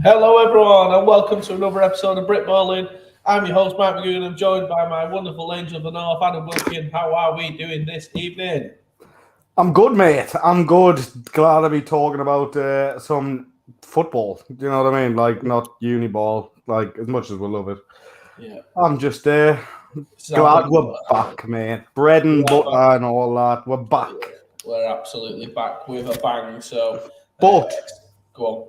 Hello, everyone, and welcome to another episode of Britball. I'm your host, Mike McGoon, and I'm joined by my wonderful angel of the North, Adam Wilkin. How are we doing this evening? I'm good, mate. I'm good. Glad to be talking about some football. Do you know what I mean? Like, not uni ball, like, as much as we love it. Yeah. I'm just glad we're Sound back, mate. Bread and butter and all that. We're back. We're absolutely back with a bang. So, But go on.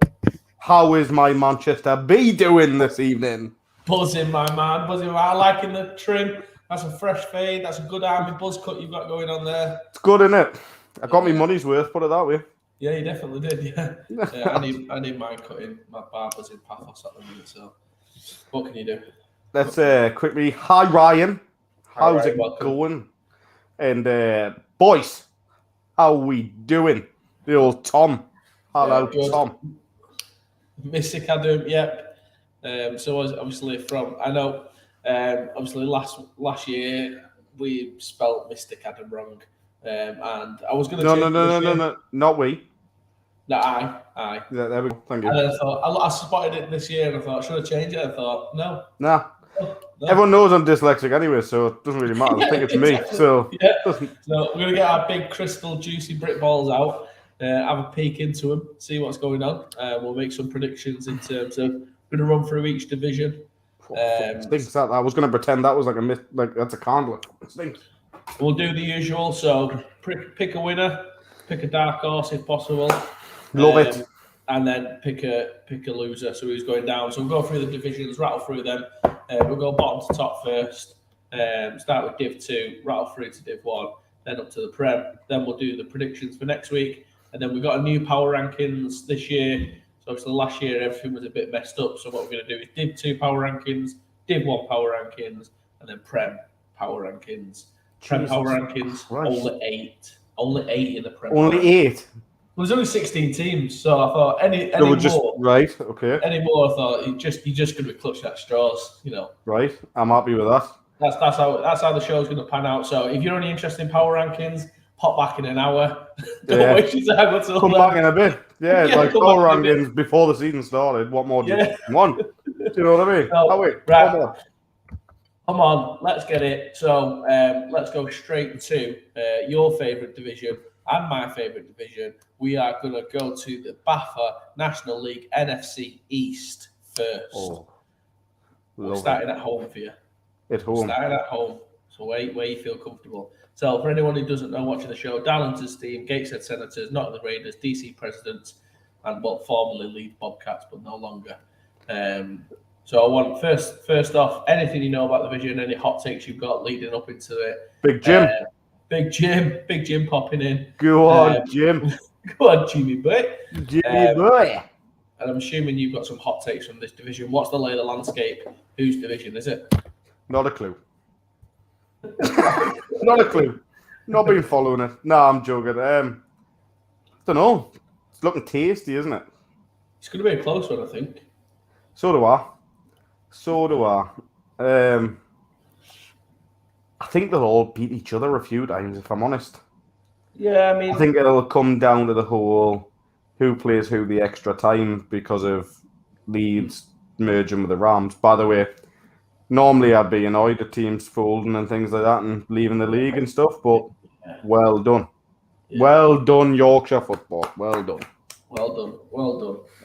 how is my Manchester B doing this evening? Buzzing, my man. Buzzing. I liking the trim. That's a fresh fade. That's a good army buzz cut you've got going on there. It's good, isn't it? I got my money's worth, put it that way. Yeah, you definitely did. Yeah, I need mine cutting. My barber's in Paphos at the minute. So, what can you do? Let's quickly. Hi, Ryan. How's it welcome. going? And boys, how we doing? The old Tom. Hello, Tom. Mystic Adam, yep. So obviously I know, obviously last year we spelled Mystic Adam wrong, and I was going to No, not we. No, I. Yeah, there we go. Thank you. And then I thought I spotted it this year, and I thought should I change it? I thought no. Nah. No. Everyone knows I'm dyslexic anyway, so it doesn't really matter. I think it's me. So yeah. So we're gonna get our big crystal juicy brick balls out, have a peek into them, see what's going on. We'll make some predictions in terms of we're gonna run through each division. Stinks that. I was gonna pretend that was like a myth, like that's a candle. It stinks. We'll do the usual. So pick a winner, pick a dark horse if possible. Love it. And then pick a loser. So who's going down? So we'll go through the divisions, rattle through them. We'll go bottom to top first. Start with Div 2, rattle through to Div 1, then up to the Prem. Then we'll do the predictions for next week. And then we've got a new power rankings this year. So obviously last year everything was a bit messed up. So what we're going to do is Div 2 power rankings, Div 1 power rankings, and then Prem power rankings. Prem power rankings, only 8. Only 8 in the Prem. Only 8? Well, there's only 16 teams, so I thought any more. Just, right, okay. Any more, I thought you're just going to be clutching at straws, you know. Right, I'm happy with that. That's how the show's going to pan out. So if you're only interested in power rankings, pop back in an hour. Don't waste your time until come back in a bit. Yeah, like power rankings before the season started. What more do you want? Do you know what I mean? So, right. Come on, let's get it. So let's go straight to your favourite division and my favourite division. We are going to go to the BAFA National League NFC East first. Oh, starting at home for you. At home. Starting at home. So where you feel comfortable. So for anyone who doesn't know watching the show, Darlington's team, Gateshead Senators, Nottingham Raiders, DC Presidents, and formerly Leeds Bobcats, but no longer. So I want first off, anything you know about the division, any hot takes you've got leading up into it. Big Jim. Big Jim popping in. Go on, Jim. Go on, Jimmy boy. Jimmy boy. And I'm assuming you've got some hot takes from this division. What's the lay of the landscape? Whose division is it? Not a clue. Not a clue. Not been following it. No, I'm joking. I don't know. It's looking tasty, isn't it? It's going to be a close one, I think. So do I. I think they'll all beat each other a few times, if I'm honest. Yeah, I mean, I think it'll come down to the whole who plays who the extra time because of Leeds merging with the Rams. By the way, normally I'd be annoyed at teams folding and things like that and leaving the league and stuff, but well done. Yeah. Well done, Yorkshire football. Well done.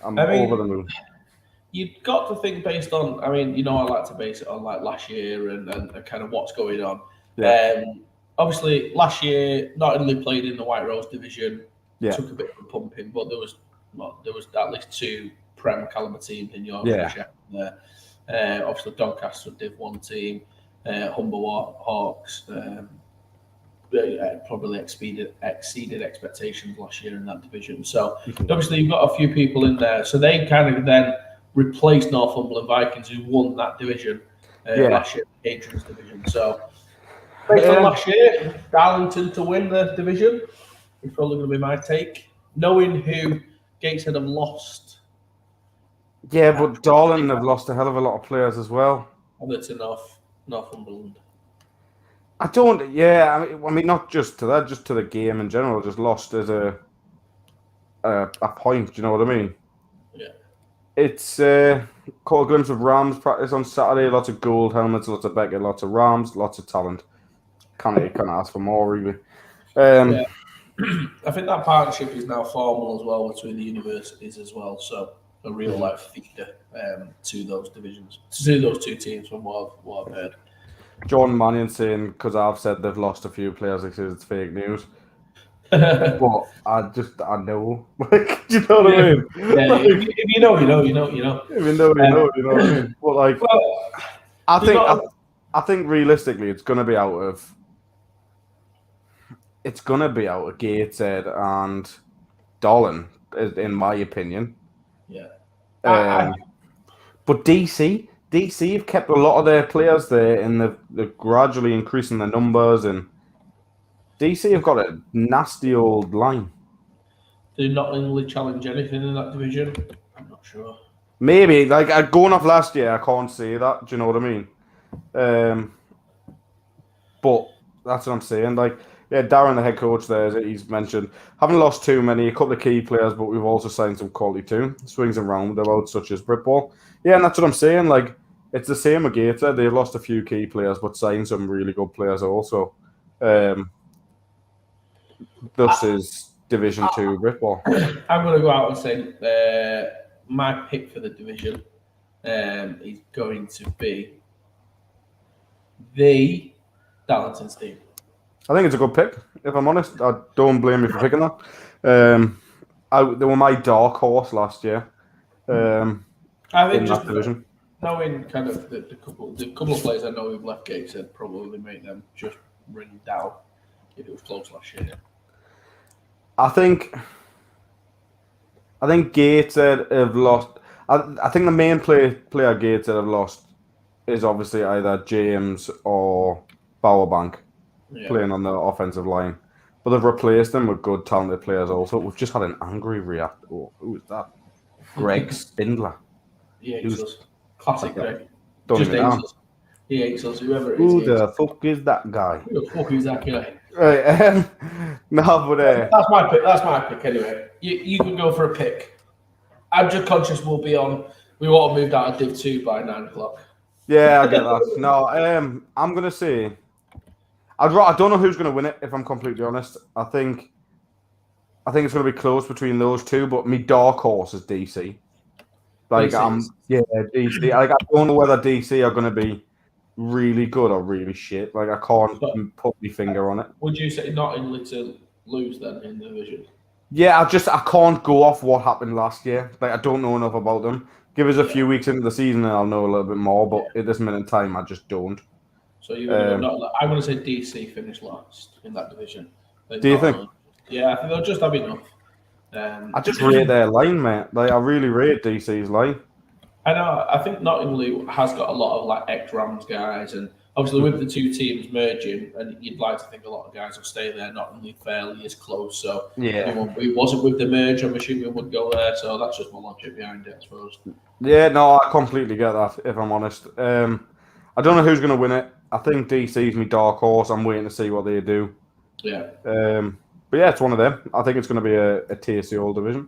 I'm over the moon. You've got to think based on, I mean, you know, I like to base it on like last year and kind of what's going on. Yeah. Obviously, last year, Nottingham played in the White Rose division. Yeah. Took a bit of a pumping, but there was at least 2 Prem caliber teams in Yorkshire. Yeah. Obviously, Doncaster Div 1 team, Humber Hawks probably exceeded expectations last year in that division. So obviously, you've got a few people in there. So they kind of then replaced Northumberland Vikings, who won that division last year, Adrian's division. So based on last year, Darlington to win the division is probably going to be my take. Knowing who Gateshead have lost. Yeah, but Darlington have lost a hell of a lot of players as well. And it's enough Northumberland. I don't. Yeah, I mean, not just to that, just to the game in general. Just lost as a point. Do you know what I mean? Yeah. It's caught a glimpse of Rams practice on Saturday. Lots of gold helmets, lots of Beckett, lots of Rams, lots of talent. Can't ask for more, really. Yeah. I think that partnership is now formal as well between the universities as well. So a real life feeder to those divisions, to those two teams from what I've heard. Jordan Mannion saying, because I've said they've lost a few players, he says it's fake news. But I know. Like, do you know what I mean? Yeah, like, if you know, you know. Even though you know what I mean? But like, well, I think realistically, it's gonna be out of Gateshead and Dolan, in my opinion. Yeah. But DC have kept a lot of their players there, and they're gradually increasing their numbers. And DC have got a nasty old line. Do not only challenge anything in that division. I'm not sure. Maybe like going off last year, I can't say that. Do you know what I mean? But that's what I'm saying. Like, yeah, Darren, the head coach there, he's mentioned haven't lost too many, a couple of key players, but we've also signed some quality too. Swings and roundabouts such as Britball. Yeah, and that's what I'm saying. Like, it's the same with Gator. They've lost a few key players, but signed some really good players also. This is Division 2 Britball. I'm going to go out and say my pick for the division is going to be the Darlington's team. I think it's a good pick, if I'm honest. I don't blame you for picking that. They were my dark horse last year. I think in just that division. Knowing kind of the couple of players I know who've left Gateshead probably make them just ring down if it was close last year. I think Gateshead have lost. I think the main player Gateshead have lost is obviously either James or Bowerbank playing on the offensive line. But they've replaced them with good, talented players also. We've just had an angry react. Oh, who is that? Greg Spindler. He hates us. Classic Greg. Don't just hates us. He hates us, whoever it is. Who the fuck is that guy? Who the fuck is that guy? Right, no, but that's my pick. That's my pick anyway. You can go for a pick. I'm just conscious we'll be on. We won't have moved out of Div 2 by 9 o'clock. Yeah, I get that. No, I'm gonna say I don't know who's gonna win it. If I'm completely honest, I think it's gonna be close between those two. But me dark horse is DC. Like DC. Like I don't know whether DC are gonna be really good or really shit. Like I can't put my finger on it. Would you say Nottingham to lose then in the division? Yeah, I can't go off what happened last year. Like I don't know enough about them. Give us a few weeks into the season and I'll know a little bit more. But at this minute in time, I just don't. So you're going to I'm going to say DC finish last in that division. Do you think? Yeah, I think they'll just have enough. I just rate their line, mate. Like I really rate DC's line. I know. I think Nottingham has got a lot of like ex-Rams guys, and obviously with the two teams merging, and you'd like to think a lot of guys will stay there. Nottingham fairly is close, so it wasn't with the merge. I'm assuming it would go there, so that's just my logic behind it, I suppose. Yeah, no, I completely get that. If I'm honest, I don't know who's going to win it. I think DC's my dark horse. I'm waiting to see what they do. Yeah. But yeah, it's one of them. I think it's going to be a tasty old division.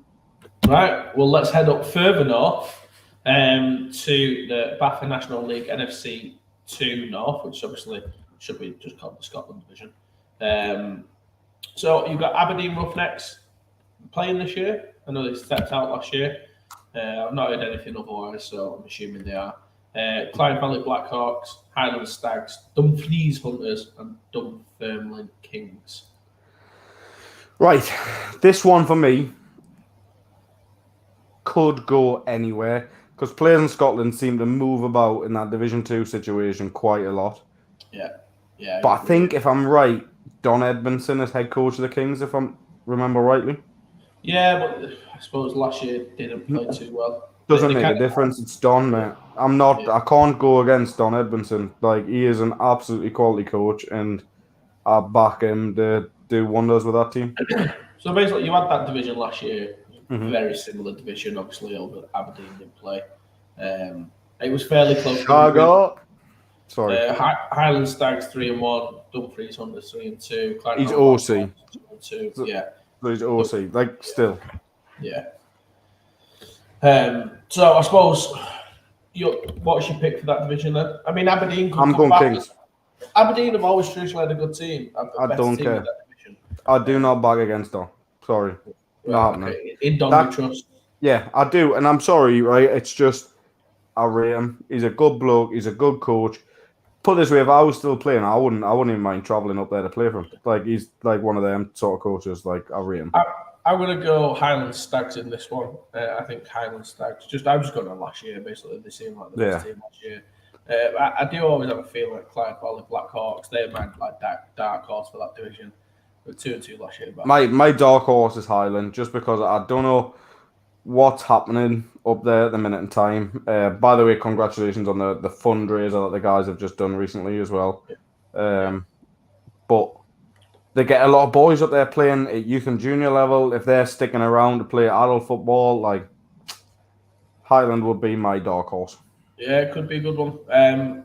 Right. Well, let's head up further north. To the BAFA National League NFC 2 North, which obviously should be just called the Scotland division. So you've got Aberdeen Roughnecks playing this year. I know they stepped out last year. I've not heard anything otherwise, so I'm assuming they are. Clyde Valley Blackhawks, Highland Stags, Dumfries Hunters, and Dunfermline Kings. Right, this one for me could go anywhere. Because players in Scotland seem to move about in that Division 2 situation quite a lot. Yeah. But I think, if I'm right, Don Edmondson is head coach of the Kings, if I remember rightly. Yeah, but I suppose last year didn't play too well. Doesn't make a difference. It's Don, mate. I can't go against Don Edmondson. Like, he is an absolutely quality coach, and I back him to do wonders with that team. So basically, you had that division last year. Very similar division, obviously, over Aberdeen didn't play. It was fairly close. Chicago. Sorry. Highland Stags 3-1, Dumfries Hunters 3-2. He's OC. 2. Yeah. So he's OC. Like, still. Yeah. So I suppose what's your pick for that division then? I mean, Aberdeen could I'm come going back. Kings. Aberdeen have always traditionally had a good team. I don't care. In that division. I do not bag against them. Sorry. Not happening. Okay. In Don we trust. Yeah, I do. And I'm sorry, right? It's just, I rate him. He's a good bloke. He's a good coach. Put it this way, if I was still playing, I wouldn't even mind travelling up there to play for him. Like, he's like one of them sort of coaches. Like, I rate him. I'm going to go Highland Stags in this one. I think Highland Stags. I'm just going on last year, basically. They seem like the best team last year. I do always have a feeling like Clyde Valley Blackhawks. They're my dark horse for that division. We're 2-2 last year. My dark horse is Highland, just because I don't know what's happening up there at the minute in time. By the way, congratulations on the fundraiser that the guys have just done recently as well. But they get a lot of boys up there playing at youth and junior level. If they're sticking around to play adult football, like, Highland would be my dark horse. Yeah, it could be a good one.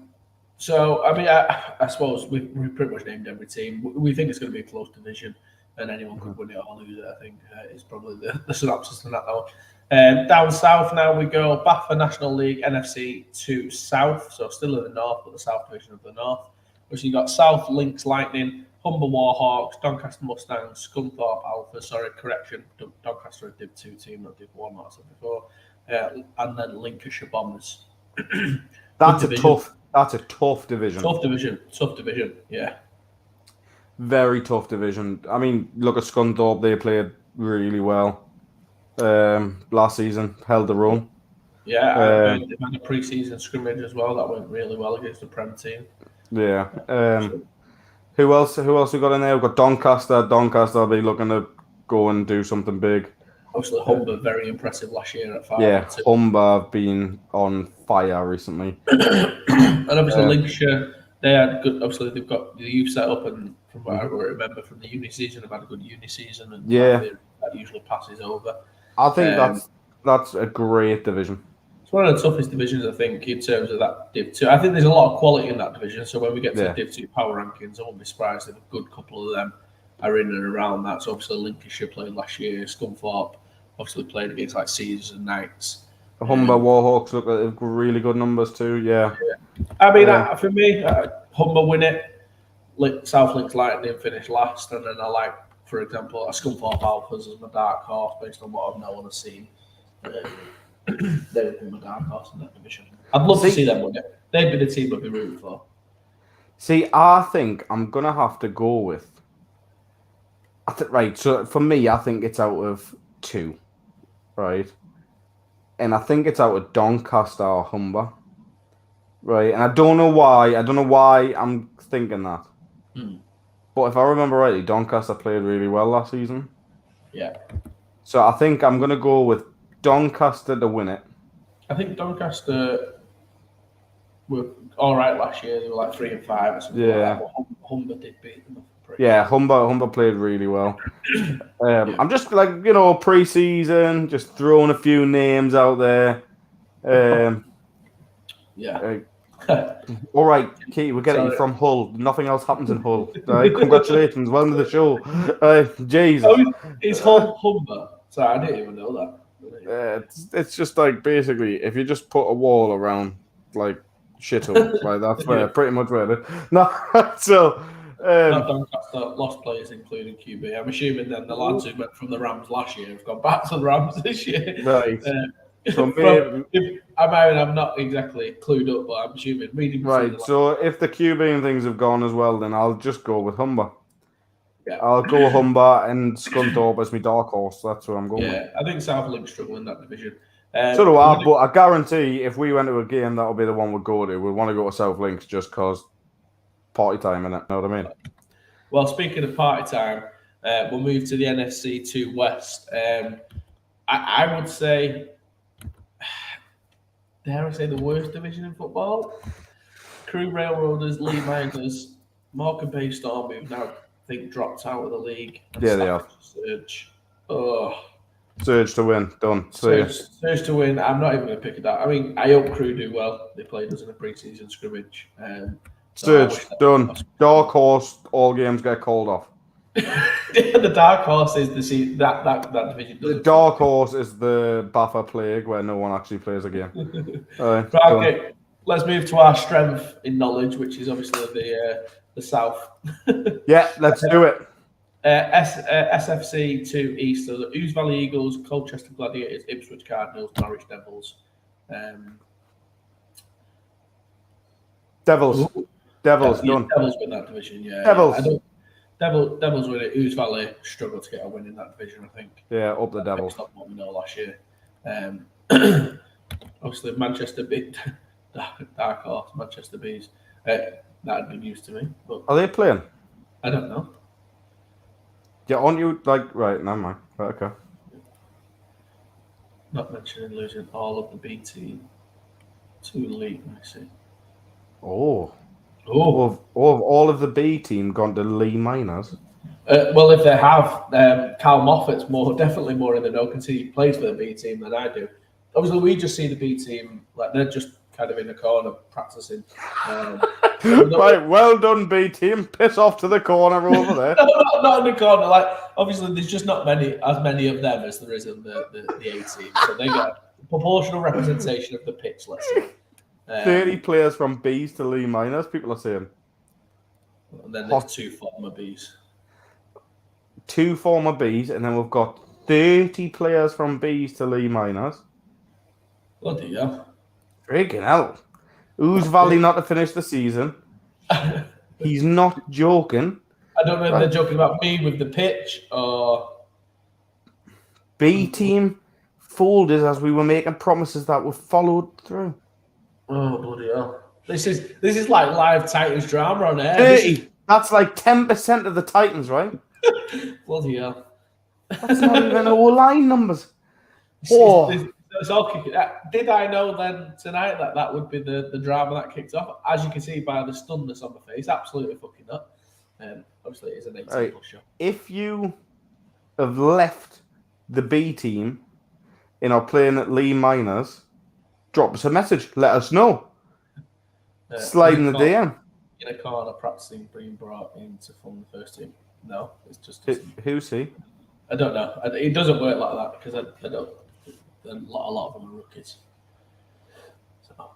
So, I mean, I suppose we've pretty much named every team. We think it's going to be a close division, and anyone could win it or lose it, I think, is probably the synopsis on that one. Down south now we go. BAFA National League, NFC 2 South, so still in the north, but the South Division of the North. Which you got South Lynx Lightning, Humber Warhawks, Doncaster Mustangs, Scunthorpe Alpha, Doncaster a Div 2 team, not Div 1, like I said before, and then Lincolnshire Bombers. That's a tough division. Tough division, yeah. Very tough division. I mean, look at Scunthorpe, they played really well last season, held their own. Yeah, they've had a pre-season scrimmage as well that went really well against the Prem team. Yeah. Who else we got in there? We've got Doncaster. Doncaster will be looking to go and do something big. Obviously, Humber very impressive last year at 5. Yeah, Humber have been on fire recently. And obviously, Lincolnshire, they had good. Obviously, they've got the youth set up, and from what I remember from the uni season, they've had a good uni season, and that usually passes over. I think that's a great division. It's one of the toughest divisions, I think, in terms of that Div 2. I think there's a lot of quality in that division, so when we get to the Div 2 power rankings, I won't be surprised if a good couple of them are in and around that. So obviously, Lincolnshire played last year, Scunthorpe obviously played against like Caesars and Knights. The Humber Warhawks look like really good numbers too, yeah. I mean, for me, Humber win it, South Links Lightning finish last, and then I like, for example, Scunthorpe Alphas as my dark horse based on what I've known and seen. They would be my dark horse in that division. I'd love to see them win it. They'd be the team I'd be rooting for. See, I think I'm going to have to go with... right, so for me, I think it's out of 2, right? And I think it's out of Doncaster or Humber, right? And I don't know why. I'm thinking that. But if I remember rightly, Doncaster played really well last season. Yeah. So I think I'm going to go with Doncaster to win it. I think Doncaster were all right last year. They were like 3 and 5 or something. Yeah. Like that. But Humber did beat them. Humber played really well. I'm just like, pre-season, just throwing a few names out there. All right, Keith, we're getting you from Hull. Nothing else happens in Hull. Right, congratulations, welcome to the show. Jesus. It's Humber. Sorry, I didn't even know that. It's just like basically if you just put a wall around like shithole, like that's where pretty much where it is. No, so. Doncaster lost players, including QB. I'm assuming then the lads who went from the Rams last year have gone back to the Rams this year. Right. So I'm not exactly clued up, but I'm assuming reading. Right. So if the QB and things have gone as well, then I'll just go with Humber. Yeah. I'll go Humber and Scunthorpe as my dark horse. That's what I'm going with. Yeah, I think South Link struggle in that division. So do I, but I guarantee if we went to a game, that'll be the one we'd go to. We'd want to go to South Links just because party time, innit? Know what I mean? Well, speaking of party time, we'll move to the NFC 2 West. I would say, dare I say, the worst division in football? Crew Railroaders, Lee Miners, Morecambe Bay Storm, who now think dropped out of the league. Yeah, they have. Surge. Surge to win. Done. Surge to win. I'm not even going to pick it out. I mean, I hope Crew do well. They played us in a pre-season scrimmage. Surge, done. Dark horse, all games get called off. The dark horse is that division. The dark horse is the BAFA plague where no one actually plays a game. Right, okay, let's move to our strength in knowledge, which is obviously the south. Yeah, let's do it. SFC to East, so the Ouse Valley Eagles, Colchester Gladiators, Ipswich Cardinals, Norwich Devils. Devils. Devils, done. Devils win that division, yeah. Devils. Devils win it. Ouse Valley struggled to get a win in that division, I think. Yeah, up the Devils. That's not what we know last year. Obviously, Manchester beat Dark Horse, Manchester Bees. That'd be news to me. But Are they playing? I don't know. Yeah, aren't you like right? Never mind. Right, okay. Not mentioning losing all of the B team to League. Let me see. Oh, all of the B team gone to Lee Miners. Well, if they have, Cal Moffat's definitely more in the know because he plays for the B team than I do. Obviously, we just see the B team like they're just kind of in the corner practicing. Right, well done, B team. Piss off to the corner over there. No, not in the corner. Like obviously, there's just not as many of them as there is in the A team. So they get proportional representation of the pitch. Let's say 30 players from B's to Lee Miners. People are saying. And then there's 2 former Bs. 2 former Bs, and then we've got 30 players from Bs to Lee Miners. Bloody hell. Freaking hell. Ouse Valley not to finish the season. He's not joking. I don't know if they're joking about me with the pitch or... B team folded as we were making promises that were followed through. Oh, bloody hell. This is like live Titans drama on air. 30. That's like 10% of the Titans, right? Bloody hell. That's not even all line numbers. It's all kicking. Did I know then tonight that would be the drama that kicked off? As you can see by the stunness on my face, absolutely fucking nut. Obviously, it is an 18 plus show. If you have left the B team and are playing at Lee Miners, drop us a message. Let us know. Slide in the DM. In a corner, practicing being brought in to form the first team. No, it's just... Who's he? I don't know. It doesn't work like that because I don't... A lot of them are rookies. So.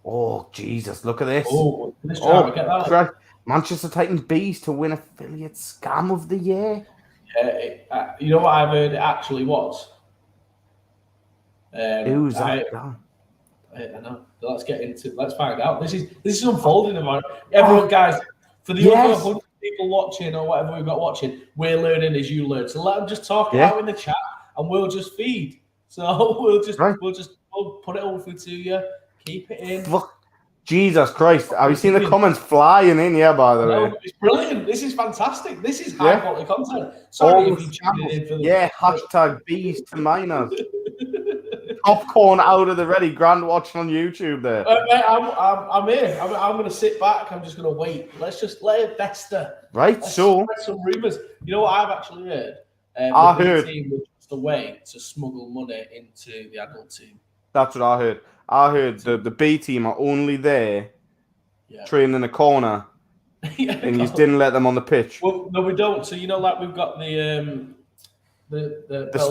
Oh, Jesus, look at this. Oh, let's try to get that. Right. Manchester Titans Bees to win affiliate scam of the year. Yeah, you know what I've heard it actually was? Who's that guy? I know. Let's find out. This is unfolding. Everyone, guys, for the other 100 people watching or whatever we've got watching, we're learning as you learn. So let them just talk it out in the chat. And we'll just feed. So we'll put it all through to you. Keep it in. Fuck. Jesus Christ. Have you seen the comments flying in here, by the way? It's brilliant. This is fantastic. This is high quality content. Sorry if you tuned in for the hashtag Bees to Miners. Popcorn out of the ready. Grand watching on YouTube there. Mate, I'm here. I'm going to sit back. I'm just going to wait. Let's just let it fester. Right, Let's so... spread some rumours. You know what I've actually heard? I heard... Team was just a way to smuggle money into the adult team. That's what I heard. I heard the B team are only there training in a corner and you didn't let them on the pitch. Well, no, we don't. So, you know, like we've got the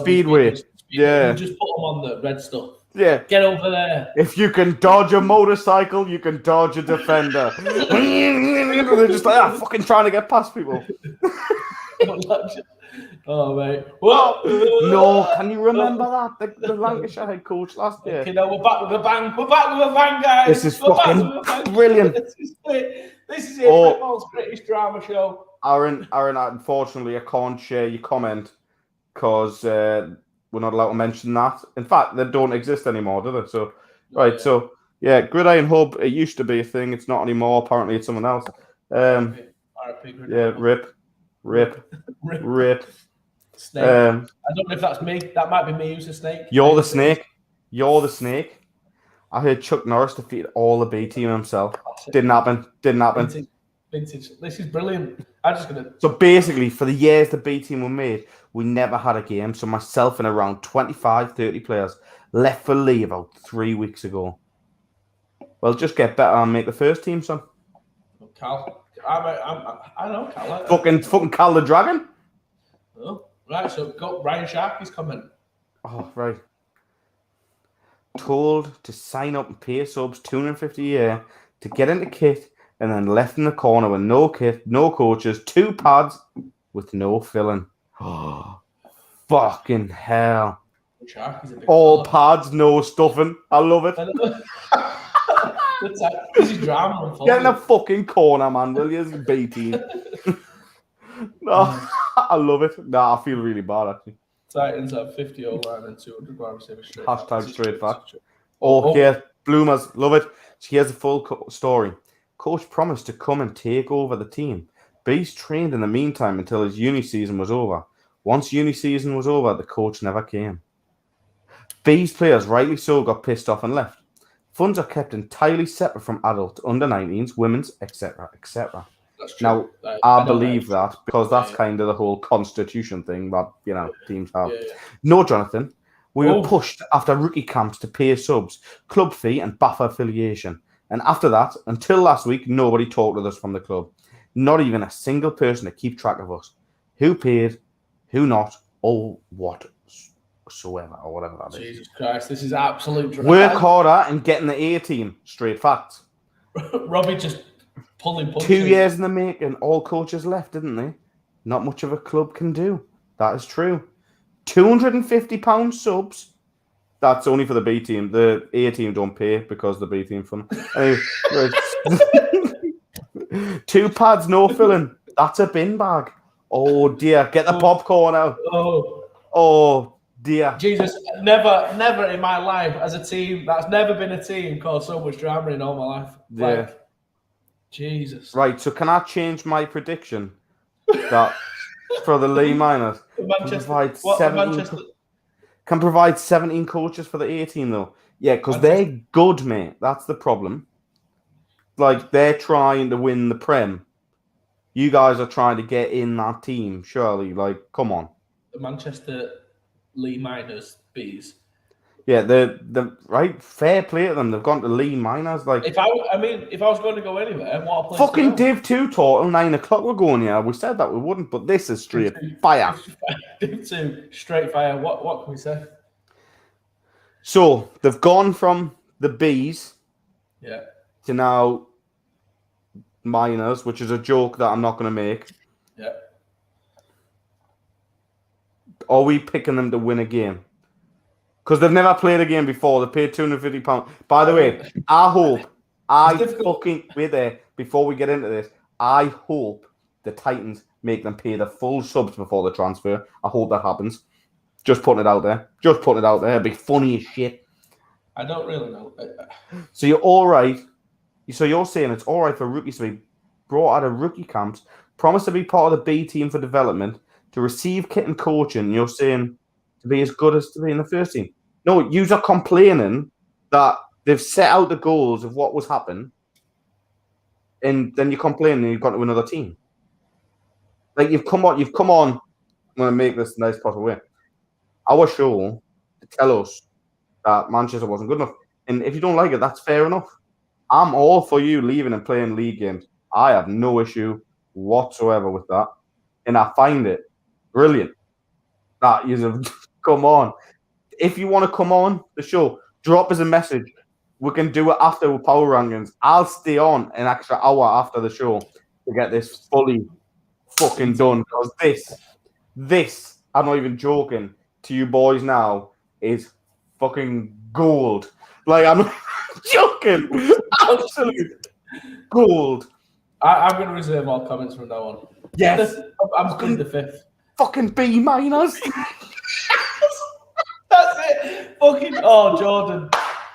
speedway. Yeah. You just put them on the red stuff. Yeah. Get over there. If you can dodge a motorcycle, you can dodge a defender. They're just like, fucking trying to get past people. Oh, mate. Well, no, can you remember that? The Lancashire head coach last year. Okay, no, we're back with a bang. We're back with a bang, guys. This is fucking brilliant. This is it. Britball's British drama show. Aaron, unfortunately, I can't share your comment because we're not allowed to mention that. In fact, they don't exist anymore, do they? So, right, so, yeah, Gridiron Hub, it used to be a thing. It's not anymore. Apparently, it's someone else. Rip. Snake. I don't know if that's me. That might be me who's the snake. You're the snake. I heard Chuck Norris defeated all the B team himself. Didn't happen. Vintage. This is brilliant. I'm just gonna. So basically, for the years the B team were made, we never had a game. So myself and around 25, 30 players left for Lee about 3 weeks ago. Well, just get better and make the first team, son. Cal, I know, Cal. Fucking Cal the Dragon. Oh, right, so got Ryan Sharkey's comment. Oh, right. Told to sign up and pay subs $250 a year to get into kit, and then left in the corner with no kit, no coaches, 2 pads with no filling. Oh, fucking hell. Sharkey's a big All fella. pads, no stuffing. I love it. This is drama. Get in the fucking corner, man, will you? B team. No, I love it. Nah, I feel really bad, actually. Titans have 50 O-line and 200 wide receivers straight. Hashtag straight fact. Oh, yeah, Bloomers, love it. Here's the full story. Coach promised to come and take over the team. Beast trained in the meantime until his uni season was over. Once uni season was over, the coach never came. Beast players, rightly so, got pissed off and left. Funds are kept entirely separate from adult, under-19s, women's, etc., etc. Now, I believe that because that's kind of the whole constitution thing that, teams have. Yeah. No, Jonathan. We were pushed after rookie camps to pay subs, club fee and BAFA affiliation. And after that, until last week, nobody talked with us from the club. Not even a single person to keep track of us. Who paid, who not, or whatsoever, or whatever that is. Jesus Christ, this is absolute drama. Work harder and get in the A team. Straight facts. Robbie just pulling punches. 2 years in the making, all coaches left, didn't they? Not much of a club can do. That is true. £250 subs. That's only for the B team. The A team don't pay because the B team fund. Anyway, 2 pads, no filling. That's a bin bag. Oh dear, get the popcorn out. Oh dear. Jesus, never in my life as a team, that's never been a team caused so much drama in all my life. Yeah. Jesus. Right, so can I change my prediction that for the Lee Miners can provide 17 coaches for the A team though? Yeah, because they're good, mate. That's the problem. Like, they're trying to win the Prem. You guys are trying to get in that team, surely. Like, come on. The Manchester Lee Miners Bees. Yeah, the right, fair play to them. They've gone to Lee Miners. Like, if I was going to go anywhere, what a place fucking to go. Div 2 taught till 9 o'clock. We're going here. We said that we wouldn't, but this is straight fire. Div 2, straight fire. What can we say? So they've gone from the Bees, to now Miners, which is a joke that I'm not going to make. Yeah. Are we picking them to win a game? Because they've never played a game before. They paid £250. By the way, wait there, before we get into this, I hope the Titans make them pay the full subs before the transfer. I hope that happens. Just putting it out there. It'd be funny as shit. I don't really know. So you're all right. So you're saying it's all right for rookies to be brought out of rookie camps, promised to be part of the B team for development, to receive kit and coaching. You're saying to be as good as to be in the first team. No, you are complaining that they've set out the goals of what was happening, and then you're complaining you've got to another team. Like, you've come on. I'm going to make this the nice possible way. Our show to tell us that Manchester wasn't good enough. And if you don't like it, that's fair enough. I'm all for you leaving and playing league games. I have no issue whatsoever with that. And I find it brilliant that you come on. If you want to come on the show, drop us a message. We can do it after with Power Rankings. I'll stay on an extra hour after the show to get this fully fucking done. Because this, I'm not even joking to you boys now, is fucking gold. Like, I'm not joking. Absolute gold. I'm going to reserve all comments from now on. Yes. I'm going to the 5th. Fucking B minus. That's it. Fucking, Jordan.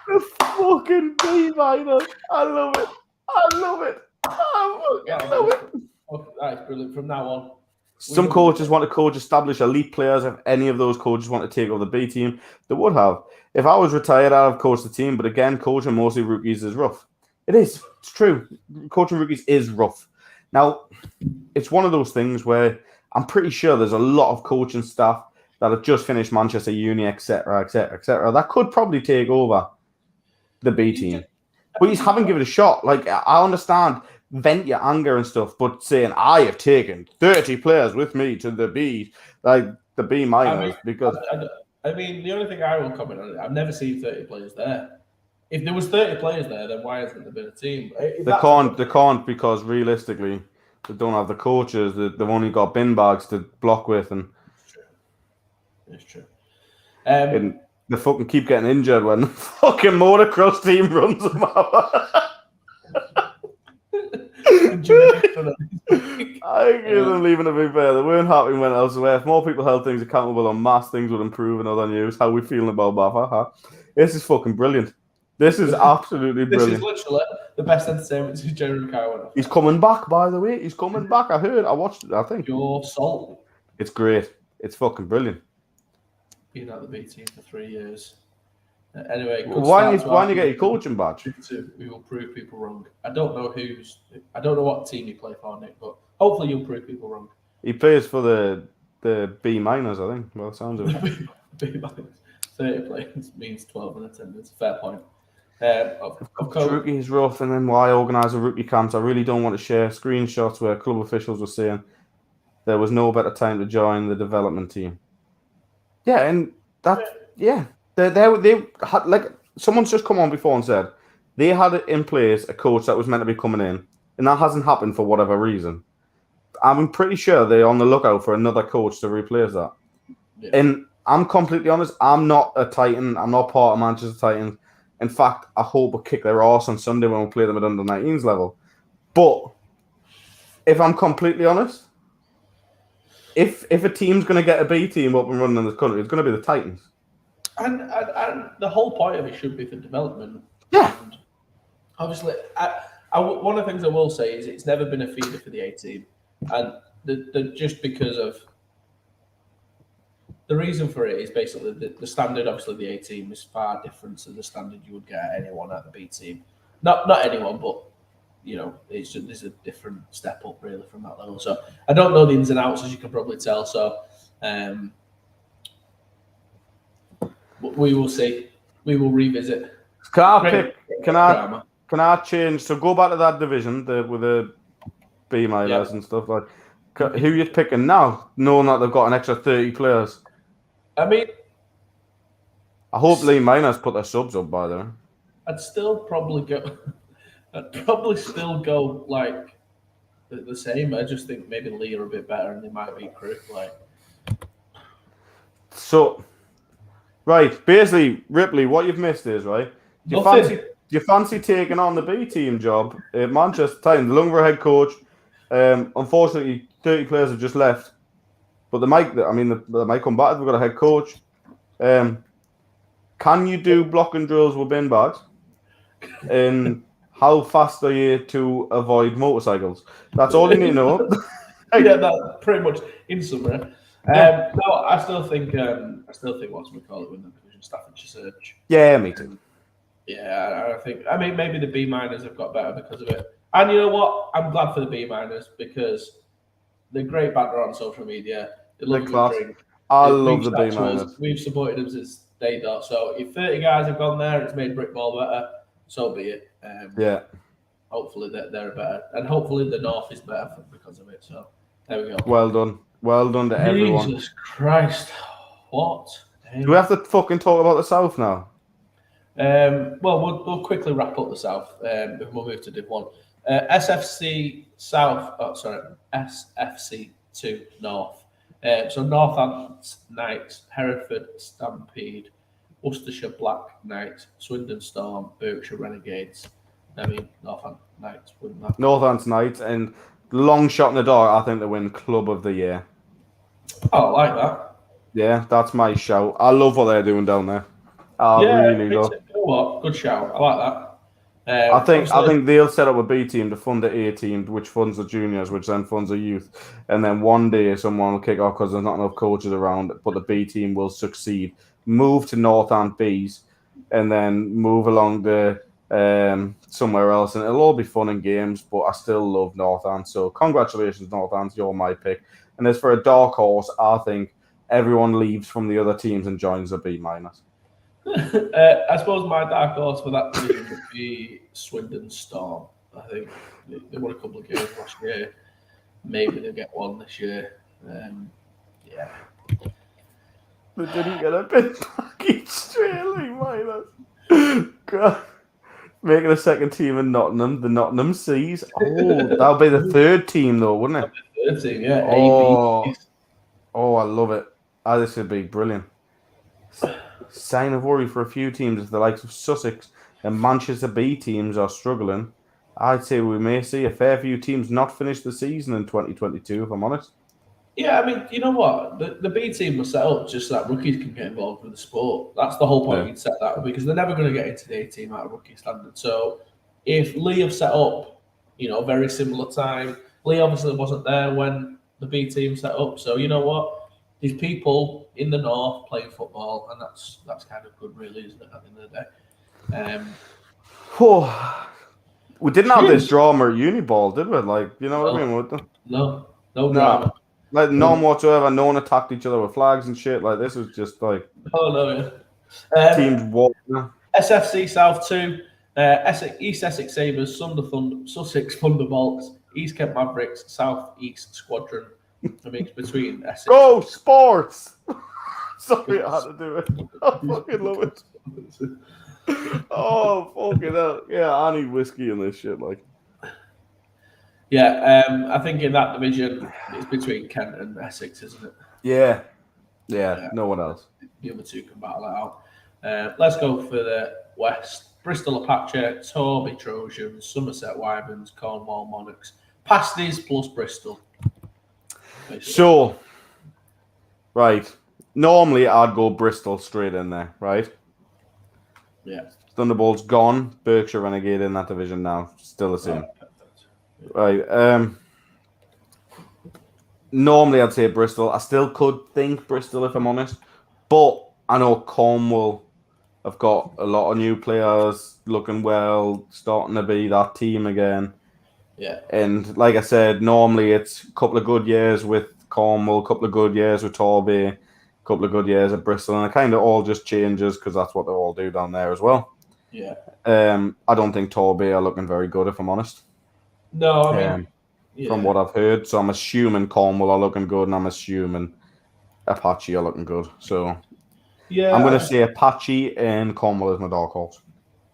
The fucking B minus. I love it. I love it. That's brilliant. From now on. Some coaches want to coach established elite players. If any of those coaches want to take over the B team, they would have. If I was retired, I'd have coached the team. But again, coaching mostly rookies is rough. It is. It's true. Coaching rookies is rough. Now, it's one of those things where I'm pretty sure there's a lot of coaching staff that have just finished Manchester Uni, etc., that could probably take over the B team. But you haven't given it a shot. Like, I understand vent your anger and stuff, but saying I have taken 30 players with me to the B, like the B minus, because I mean, the only thing I will comment on it, I've never seen 30 players there. If there was 30 players there, then why hasn't there been a team? they can't because realistically they don't have the coaches. They've only got bin bags to block with, and it's true. And they fucking keep getting injured when the fucking motocross team runs them out. I give them leaving to be fair. They weren't happy when elsewhere. If more people held things accountable on mass, things would improve in other news. How we feeling about BAFA? Huh? This is fucking brilliant. This is absolutely brilliant. This is literally the best entertainment since Jerry Kyle went off. He's coming back, by the way. He's coming back. I watched it, I think. Your salt. It's great. It's fucking brilliant. Been at the B team for 3 years. Anyway, why don't you get your coaching badge? We will prove people wrong. I don't know what team you play for, Nick, but hopefully you'll prove people wrong. He plays for the B minus, I think. Well, it sounds of it. B minus. 30 players means 12 in attendance. Fair point. Rookie is rough, and then why organise a rookie camps? I really don't want to share screenshots where club officials were saying there was no better time to join the development team. Yeah, and they had, like, someone's just come on before and said they had in place a coach that was meant to be coming in, and that hasn't happened for whatever reason. I'm pretty sure they're on the lookout for another coach to replace that. Yeah. And I'm completely honest, I'm not a Titan. I'm not part of Manchester Titans. In fact, I hope we kick their arse on Sunday when we play them at under 19s level. But if I'm completely honest, if a team's going to get a B team up and running in this country, it's going to be the Titans. And the whole point of it should be for development. Yeah. And obviously, one of the things I will say is it's never been a feeder for the A team. And just because of the reason for it is basically the standard, obviously, the A team is far different to the standard you would get at anyone at the B team. Not anyone, but there's a different step up really from that level. So I don't know the ins and outs, as you can probably tell. So we will see. We will revisit. Can I change? So go back to that division with the B minus and stuff like. Who are you picking now, knowing that they've got an extra 30 players? I mean, I hope Lee Miners put their subs up by the way. I'd probably still go like the same. I just think maybe Lee are a bit better and they might be crew. So, right, basically, Ripley, what you've missed is, right, do you fancy taking on the B team job at Manchester Titans, looking for a head coach? Unfortunately, 30 players have just left, but they might come back if we've got a head coach. Can you do blocking drills with bin bags? And how fast are you to avoid motorcycles? That's all you need to know. Yeah, that pretty much in summary. No, I still think what's we call it when the division Staffordshire Surge. Yeah, me too. Yeah, I mean maybe the B minors have got better because of it. And you know what? I'm glad for the B minors because they're great banter on social media. They love a drink. I love the B minors. We've supported them since day dot. So if 30 guys have gone there, it's made Britball better. So be it. Yeah. Hopefully they're better, and hopefully the North is better because of it. So there we go. Well done to everyone. Jesus Christ, what? Do we have to fucking talk about the South now? Well, we'll quickly wrap up the South. We'll move to Div 1. SFC South. Oh, sorry, SFC 2 North. So Northampton Knights, Hereford Stampede, Worcestershire Black Knights, Swindon Storm, Berkshire Renegades. I mean, Northampton Knights win that. Northampton Knights, and long shot in the dark, I think they win Club of the Year. Oh, I like that. Yeah, that's my shout. I love what they're doing down there. I really love. You know what? Good shout. I like that. I think they'll set up a B team to fund the A team, which funds the juniors, which then funds the youth. And then one day someone will kick off because there's not enough coaches around, but the B team will succeed. Move to Northant Bs and then move along to somewhere else. And it'll all be fun and games, but I still love Northant. So congratulations, Northant. You're my pick. And as for a dark horse, I think everyone leaves from the other teams and joins the B minus. I suppose my dark horse for that division would be Swindon Storm. I think they won a couple of games last year. Maybe they'll get one this year. Yeah. They didn't get a bit lucky straight minus. God. Making a second team in Nottingham, the Nottingham Seas. Oh, that'll be the third team though, wouldn't it? Third team, yeah. Oh, I love it. This would be brilliant. Sign of worry for a few teams if the likes of Sussex and Manchester B teams are struggling. I'd say we may see a fair few teams not finish the season in 2022, if I'm honest. Yeah, I mean, you know what? The B team was set up just so that rookies can get involved with the sport. That's the whole point you'd set that up, because they're never going to get into the A team out of rookie standard. So if Lee have set up, a very similar time, Lee obviously wasn't there when the B team set up. So you know what? There's people in the north playing football, and that's kind of good, really, isn't it? At the end of the day. We didn't have this drama at Uniball, did we? Like, you know what I mean? No drama. Like, none whatsoever. No one attacked each other with flags and shit. Like, this was just like... Oh, no, yeah. Teams walking. SFC South 2, East Essex Sabres, Sussex Thunderbolts, East Kent Mavericks, South East Squadron. I mean, it's between Essex. Go, sports! Sorry, I had to do it. I fucking love it. Oh, fucking hell. Yeah, I need whiskey in this shit, like... Yeah, I think in that division, it's between Kent and Essex, isn't it? Yeah, no one else. The other two can battle it out. Let's go for the West. Bristol Apache, Torby Trojans, Somerset Wyverns, Cornwall Monarchs. Pasties plus Bristol. Basically. So, right. Normally, I'd go Bristol straight in there, right? Yeah. Thunderbolts gone. Berkshire Renegade in that division now. Still the same. Right. Normally, I'd say Bristol. I still could think Bristol, if I'm honest. But I know Cornwall have got a lot of new players looking well, starting to be that team again. Yeah. And like I said, normally it's a couple of good years with Cornwall, a couple of good years with Torby, a couple of good years at Bristol, and it kind of all just changes because that's what they all do down there as well. Yeah. I don't think Torby are looking very good, if I'm honest. No, I mean... From what I've heard. So I'm assuming Cornwall are looking good, and I'm assuming Apache are looking good. So I'm going to say Apache and Cornwall is my dark horse.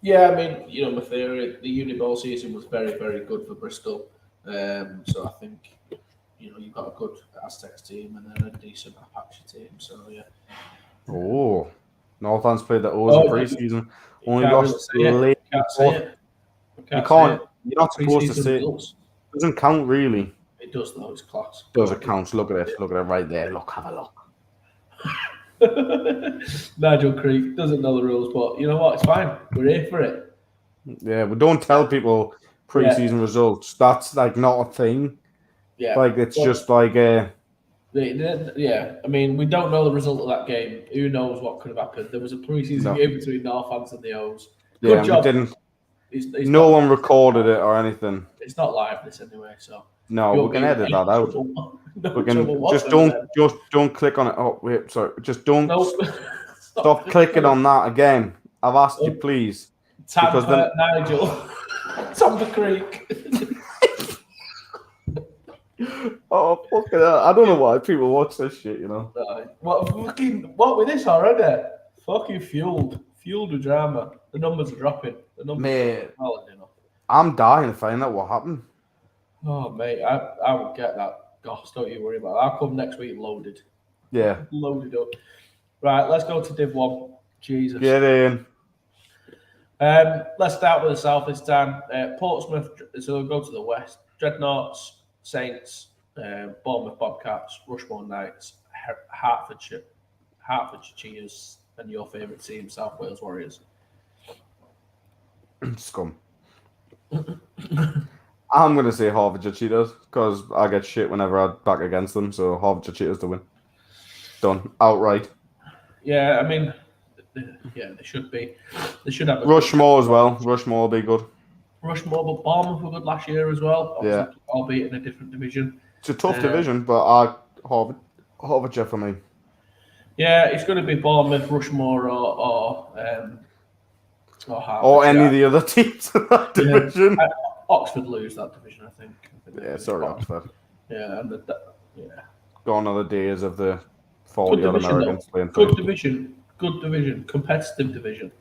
Yeah, I mean, my theory, the Uniball season was very, very good for Bristol. So I think, you've got a good Aztecs team and then a decent Apache team. So, yeah. Oh, Northland's played the O's in pre-season. Only lost late. You can't. You're not supposed to say it. Doesn't count really. It does though. It's class. Does it count? Look at it. Look at it right there. Look, have a look. Nigel Creek doesn't know the rules, but you know what? It's fine. We're here for it. Yeah, we don't tell people pre-season results. That's like not a thing. Yeah, like it's just like yeah. I mean, we don't know the result of that game. Who knows what could have happened? There was a pre-season game between Northants and the O's. Good job. We didn't. It's no one recorded it or anything. It's not live this anyway, so no, we can edit that out. We can just don't click on it. Oh wait, sorry. Just don't stop clicking on that again. I've asked you, please. Tampa, Nigel, Tampa Creek. Oh fucking hell. I don't know why people watch this shit. What with this already? Fucking fueled with drama. The numbers are dropping. Mate, I'm dying to find out what happened. Oh, mate, I will get that. Gosh, don't you worry about it. I'll come next week loaded. Yeah. Loaded up. Right, let's go to Div 1. Jesus. Get in. Let's start with the south this time. Portsmouth, so we'll go to the west. Dreadnoughts, Saints, Bournemouth Bobcats, Rushmore Knights, Hertfordshire Cheers, and your favourite team, South Wales Warriors. Scum. I'm going to say Hertfordshire Cheetahs because I get shit whenever I back against them. So Hertfordshire Cheetahs to win. Done. Outright. Yeah, I mean, they should be. They should have Rushmore as well. Rushmore will be good. Rushmore, but Bournemouth were good last year as well. Yeah. Albeit in a different division. It's a tough division, but Hertfordshire for me. Yeah, it's going to be Bournemouth, Rushmore, or any of the other teams in that division. Oxford lose that division, I think. Yeah, sorry, Oxford. Yeah, and Gone are the days of the good 40-odd division, Americans playing good three. division, competitive division,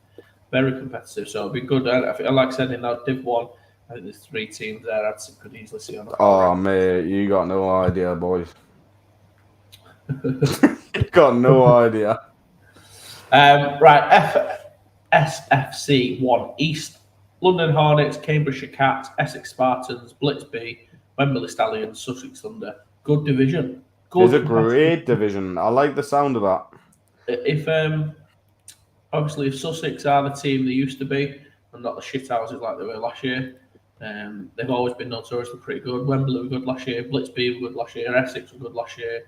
very competitive. So it'll be good. I think, like I said, in that Div 1, I think there's 3 teams there I could easily see on the Oh, mate, you got no idea, boys. Got no idea. Right, SFC 1 East, London Hornets, Cambridgeshire Cats, Essex Spartans, Blitz B, Wembley Stallions, Sussex Thunder. Good division. It's a competitive. great division. I like the sound of that. If obviously if Sussex are the team they used to be and not the shithouses like they were last year, they've always been notoriously pretty good. Wembley were good last year, Blitz B were good last year, Essex were good last year,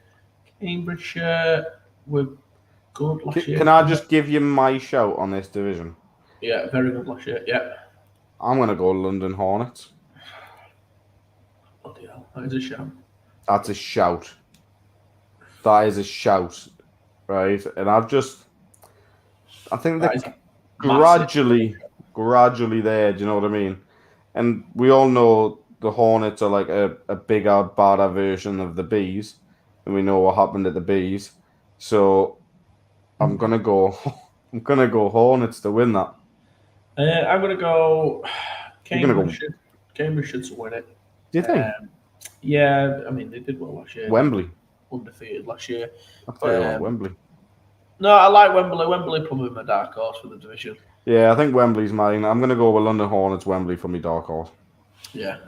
Cambridgeshire were good last year. Can I just give you my shout on this division? Yeah, very good last year. Yeah. I'm going to go London Hornets. Bloody hell, that is a shout. That's a shout. That is a shout, right? And I think they're gradually there. Do you know what I mean? And we all know the Hornets are like a bigger, badder version of the Bees, and we know what happened at the Bees. So I'm gonna go Hornets to win that. I'm gonna go Cambridge. You're Cambridge should win it. Do you think? Yeah, I mean they did well last year. Wembley. Undefeated last year. I thought you were Wembley. No, I like Wembley. Wembley probably my dark horse for the division. Yeah, I think Wembley's mine. I'm going to go with London Hornets, Wembley for me dark horse. Yeah,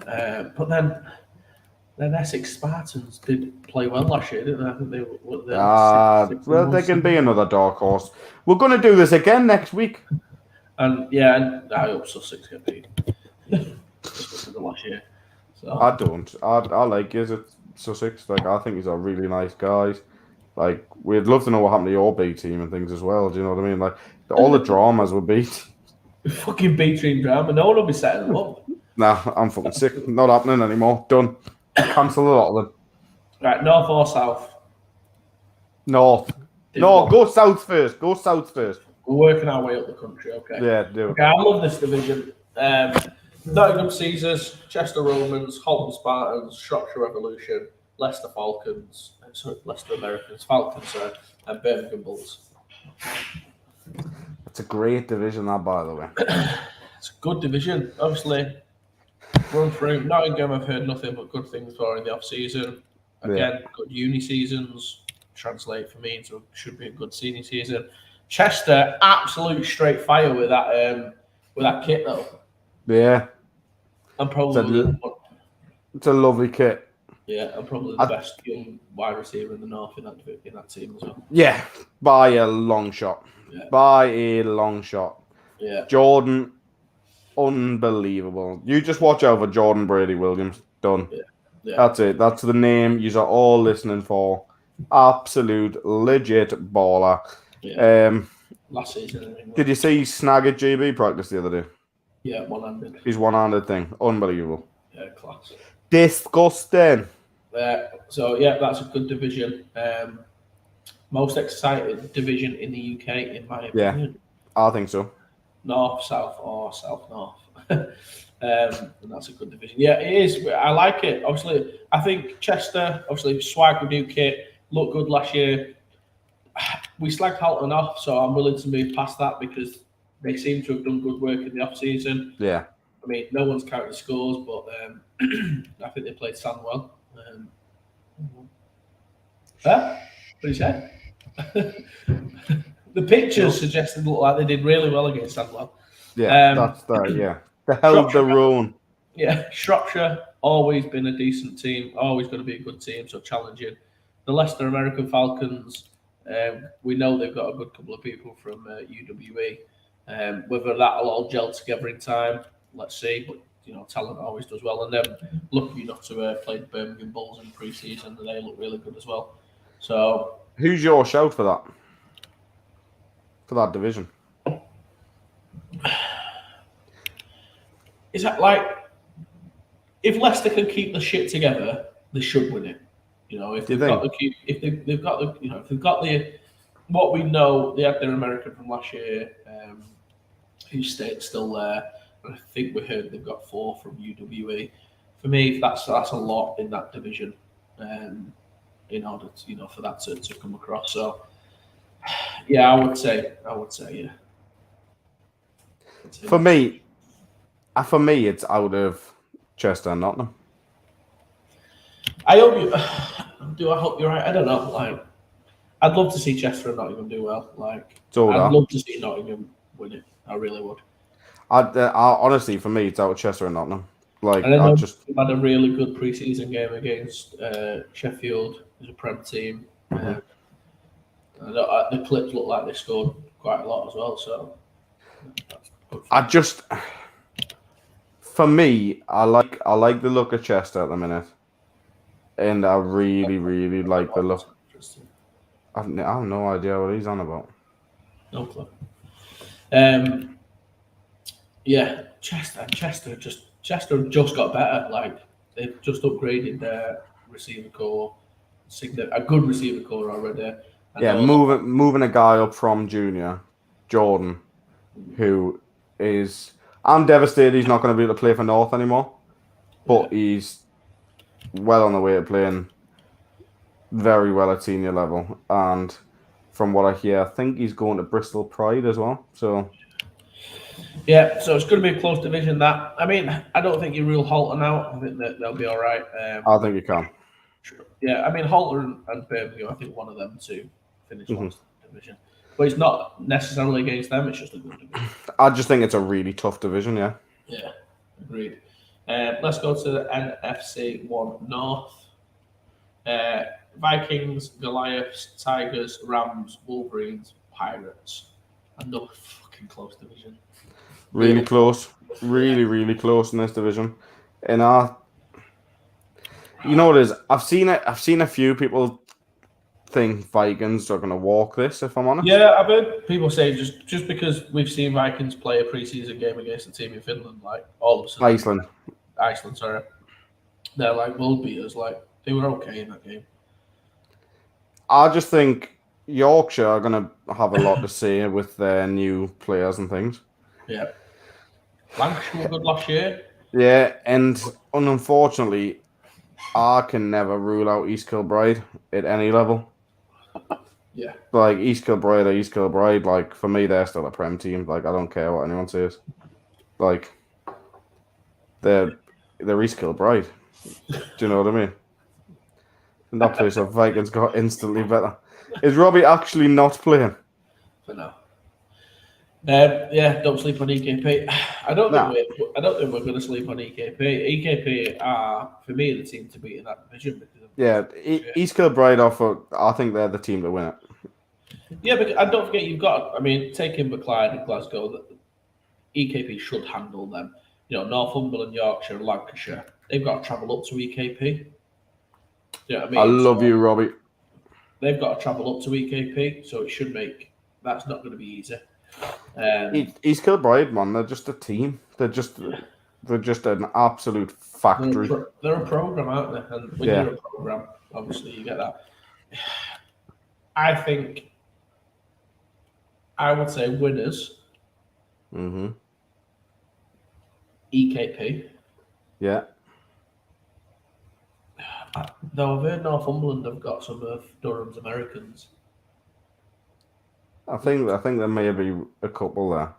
but then Essex Spartans did play well last year, didn't they? I think they were. Well, they can be another dark horse. We're going to do this again next week. And I hope Sussex get beat. Just because of last year. So. I don't. I like Sussex. Like, I think he's a really nice guy. Like, we'd love to know what happened to your B team and things as well. Do you know what I mean? Like, all the dramas would be. Fucking B team drama. No one will be setting them up. Nah, I'm fucking sick. Not happening anymore. Done. Cancel a lot of them. Right, north or south? North. No, go south first. Go south first. We're working our way up the country, okay? Yeah, do it. Okay, I love this division. Nottingham Caesars, Chester Romans, Holton Spartans, Shropshire Revolution, Leicester Falcons, Leicester Americans, Falcons, and Birmingham Bulls. It's a great division, that, by the way. It's a good division. Obviously, run through. Nottingham, I've heard nothing but good things for in the off-season. Again, good uni seasons. Translate for me into should be a good senior season. Chester, absolute straight fire with that kit, though. Yeah. And probably it's a lovely kit. Yeah, and probably the best young wide receiver in the north in that team as well. Yeah, by a long shot. Yeah. By a long shot. Yeah. Jordan, unbelievable. You just watch out for Jordan Brady Williams. Done. Yeah. Yeah. That's it. That's the name you are all listening for. Absolute legit baller. Yeah. Last season. Did you see Snag at GB practice the other day? Yeah, one-handed. His one-handed thing. Unbelievable. Yeah, class. Disgusting. So, that's a good division. Most exciting division in the UK, in my opinion. Yeah, I think so. North, south, or south-north. And that's a good division. Yeah, it is. I like it. Obviously, I think Chester, swag with new kit, looked good last year. We slagged Halton off, so I'm willing to move past that because they seem to have done good work in the off-season. Yeah. I mean, no one's counting scores, but I think they played Sandwell. What did you say? The pictures suggested look like they did really well against Sandwell. Yeah, that's that. Yeah, they held their own. Yeah, Shropshire always been a decent team, always going to be a good team, so challenging. The Leicester American Falcons, we know they've got a good couple of people from UWE. Whether that'll all gel together in time, let's see. But talent always does well, and they're lucky enough to play the Birmingham Bulls in pre-season, and they look really good as well. So, who's your shout for that? For that division? Is that like if Leicester can keep the shit together, they should win it. If they've got the what we know, they had their American from last year, who's still there. I think we heard they've got 4 from UWE. For me, that's a lot in that division. In order to, for that to come across. So, yeah, I would say, yeah. For me, it's out of Chester and Nottingham. I hope you. Do I hope you're right? I don't know. Like, I'd love to see Chester and Nottingham do well. Like, I'd love to see Nottingham win it. I really would. I honestly, for me, it's out of Chester and Nottingham. Like, and I just had a really good preseason game against Sheffield, who's a Prem team. The clips look like they scored quite a lot as well. So, for me, I like the look of Chester at the minute, and I really like the look. I have no idea what he's on about. No clue. Yeah, Chester just got better. Like, they've just upgraded their receiver core, a good receiver core already. Moving a guy up from junior, Jordan, who is. I'm devastated he's not going to be able to play for North anymore, but he's well on the way to playing very well at senior level. And from what I hear, I think he's going to Bristol Pride as well. So. Yeah, so it's going to be a close division. That, I mean, I don't think you rule Halton out. I think that they'll be all right. I think you can. Yeah, I mean, Halton and Birmingham, I think one of them two finish last division. But it's not necessarily against them, it's just a good division. I just think it's a really tough division, yeah. Yeah, agreed. Let's go to the NFC 1 North. Vikings, Goliaths, Tigers, Rams, Wolverines, Pirates. Another fucking close division. Really close. Really close in this division. And you know what it is? I've seen a few people think Vikings are going to walk this, if I'm honest. Yeah, I've heard people say just because we've seen Vikings play a preseason game against a team in Finland, like all of a sudden. Iceland, sorry. They're like world beaters. Like, they were okay in that game. I just think Yorkshire are going to have a lot to say with their new players and things. Yeah. Lancashire were good last year. Yeah, and unfortunately, I can never rule out East Kilbride at any level. Yeah. Like, East Kilbride or East Kilbride, like, for me, they're still a Prem team. Like, I don't care what anyone says. Like, they're East Kilbride. Do you know what I mean? And that place of Vikings got instantly better. Is Robbie actually not playing? For now. Yeah, don't sleep on EKP. I don't think we're going to sleep on EKP. EKP are, for me, the team to beat in that division. East Kilbride I think they're the team to win it. Yeah, but and don't forget you've got. I mean, taking Clyde and Glasgow, EKP should handle them. Northumberland, Yorkshire, and Lancashire. They've got to travel up to EKP. You know what I mean? I love you, Robbie. They've got to travel up to EKP, so it should make. That's not going to be easy. East Kilbride, man, they're just a team. They're just an absolute factory. They're a program, aren't they? And when you're a program, obviously you get that. I think I would say winners. Mm-hmm. EKP. Yeah. Though I've heard Northumberland have got some of Durham's Americans. I think there may be a couple there.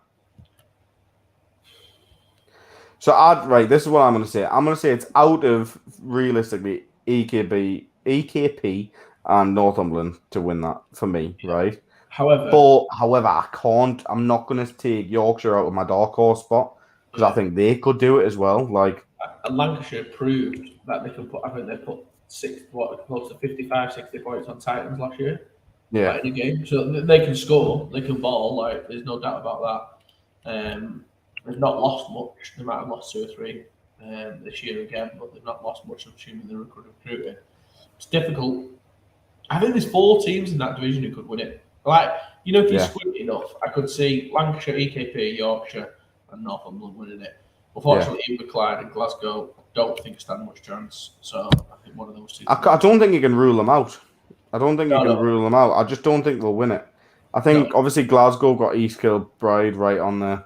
So this is what I'm going to say. I'm going to say it's out of realistically EKP and Northumberland to win that for me, right? However, I can't. I'm not going to take Yorkshire out of my dark horse spot because I think they could do it as well. Like, Lancashire proved that they can put. I think they put close to 55, 60 points on Titans last year. Yeah, in a game, so they can score, they can ball. Like, there's no doubt about that. They've not lost much. They might have lost 2 or 3 this year again, but they've not lost much. I'm assuming they're recruiting. It's difficult. I think there's 4 teams in that division who could win it. Like, if you squint enough, I could see Lancashire, EKP, Yorkshire, and Northumberland winning it. Unfortunately, with Clyde and Glasgow, don't think stand much chance. So I think one of those 2. I don't think you can rule them out. I don't think you can rule them out. I just don't think they'll win it. I think obviously Glasgow got East Kilbride right on there.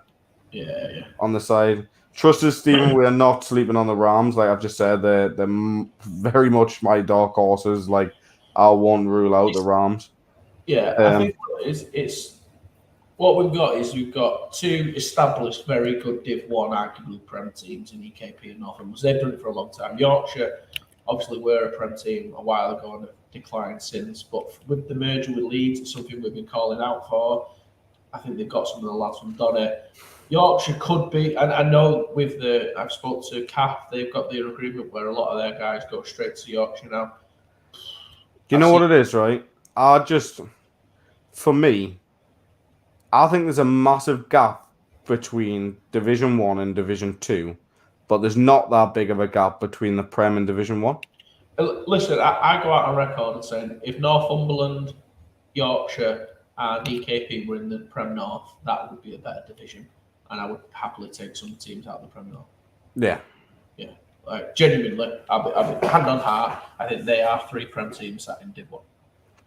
Yeah. on the side. Trust us, Stephen, we are not sleeping on the Rams. Like I've just said, they're very much my dark horses. Like I won't rule out the Rams. Yeah, I think it's what we've got is we've got two established, very good Div 1, arguably Prem teams in EKP and Northern. They've done it for a long time. Yorkshire, obviously, were a Prem team a while ago and have declined since. But with the merger with Leeds, it's something we've been calling out for. I think they've got some of the lads from Donny. Yorkshire could be, and I know I've spoke to CAF, they've got their agreement where a lot of their guys go straight to Yorkshire now. Do you know what it is, right? For me, I think there's a massive gap between Division 1 and Division 2, but there's not that big of a gap between the Prem and Division 1. Listen, I go out on record and saying if Northumberland, Yorkshire, and EKP were in the Prem North, that would be a better division. And I would happily take some teams out of the Prem North. Yeah. Yeah. Like, genuinely, I'll be hand on heart, I think they are 3 Prem teams sat in Div 1.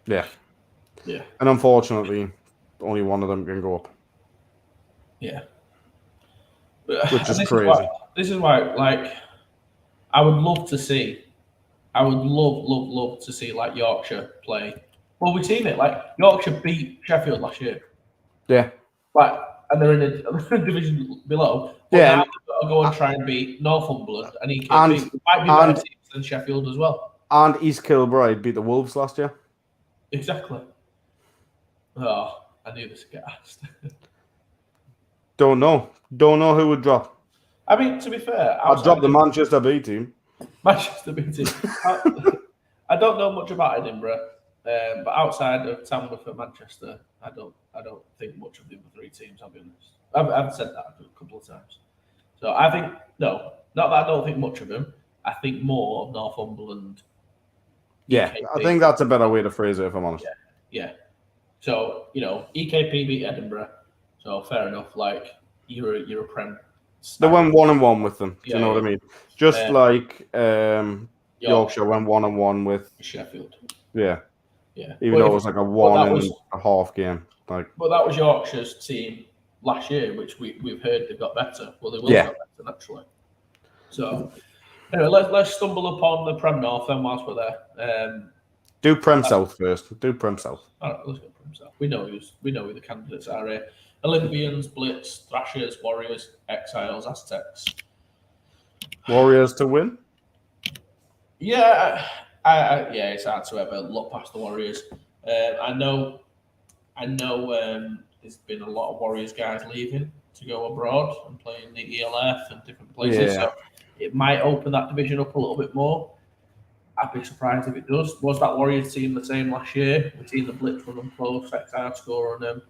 Yeah. Yeah. And unfortunately, only one of them can go up. Yeah. Which is crazy. This is why, like, I would love to see, love to see, like, Yorkshire play. Well, we've seen it. Like, Yorkshire beat Sheffield last year. Yeah. Like, and they're in a division below. But now they've got to go and try and beat Northumberland and EKP. Might be better teams than Sheffield as well. And East Kilbride beat the Wolves last year. Exactly. Oh, I knew this would get asked. Don't know who would drop. I mean, to be fair, I'd drop the Manchester B team. Manchester B team. I don't know much about Edinburgh, but outside of Tamworth and Manchester, I don't think much of the other 3 teams. I'll be honest. I've said that a couple of times. So I think not that I don't think much of them. I think more of Northumberland. Yeah, EKP. I think that's a better way to phrase it, if I'm honest. Yeah. So EKP beat Edinburgh. So fair enough. Like you're a Prem. They went 1-1 with them. Do you know what I mean? Just like Yorkshire went 1-1 with Sheffield. Yeah. Yeah. Even though it was like a 1.5 game. But that was Yorkshire's team last year, which we've heard they've got better. Well, they will get better naturally. So anyway, let's stumble upon the Prem North then whilst we're there. Do Prem South first. Do Prem South. All right, let's go Prem South. We know who the candidates are here. Olympians, Blitz, Thrashers, Warriors, Exiles, Aztecs. Warriors to win? Yeah, it's hard to ever look past the Warriors. I know. There's been a lot of Warriors guys leaving to go abroad and play in the ELF and different places. Yeah. So it might open that division up a little bit more. I'd be surprised if it does. Was that Warriors team the same last year? We've seen the Blitz run them close, Exile score on them.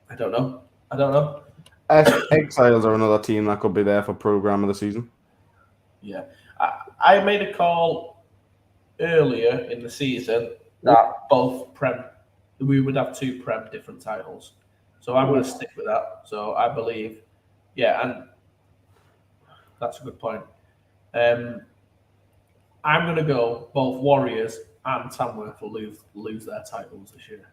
I don't know. Exiles are another team that could be there for program of the season. Yeah. I made a call earlier in the season that both we would have 2 Prem different titles. So I'm going to stick with that. So I believe, and that's a good point. I'm going to go both Warriors and Tamworth will lose their titles this year.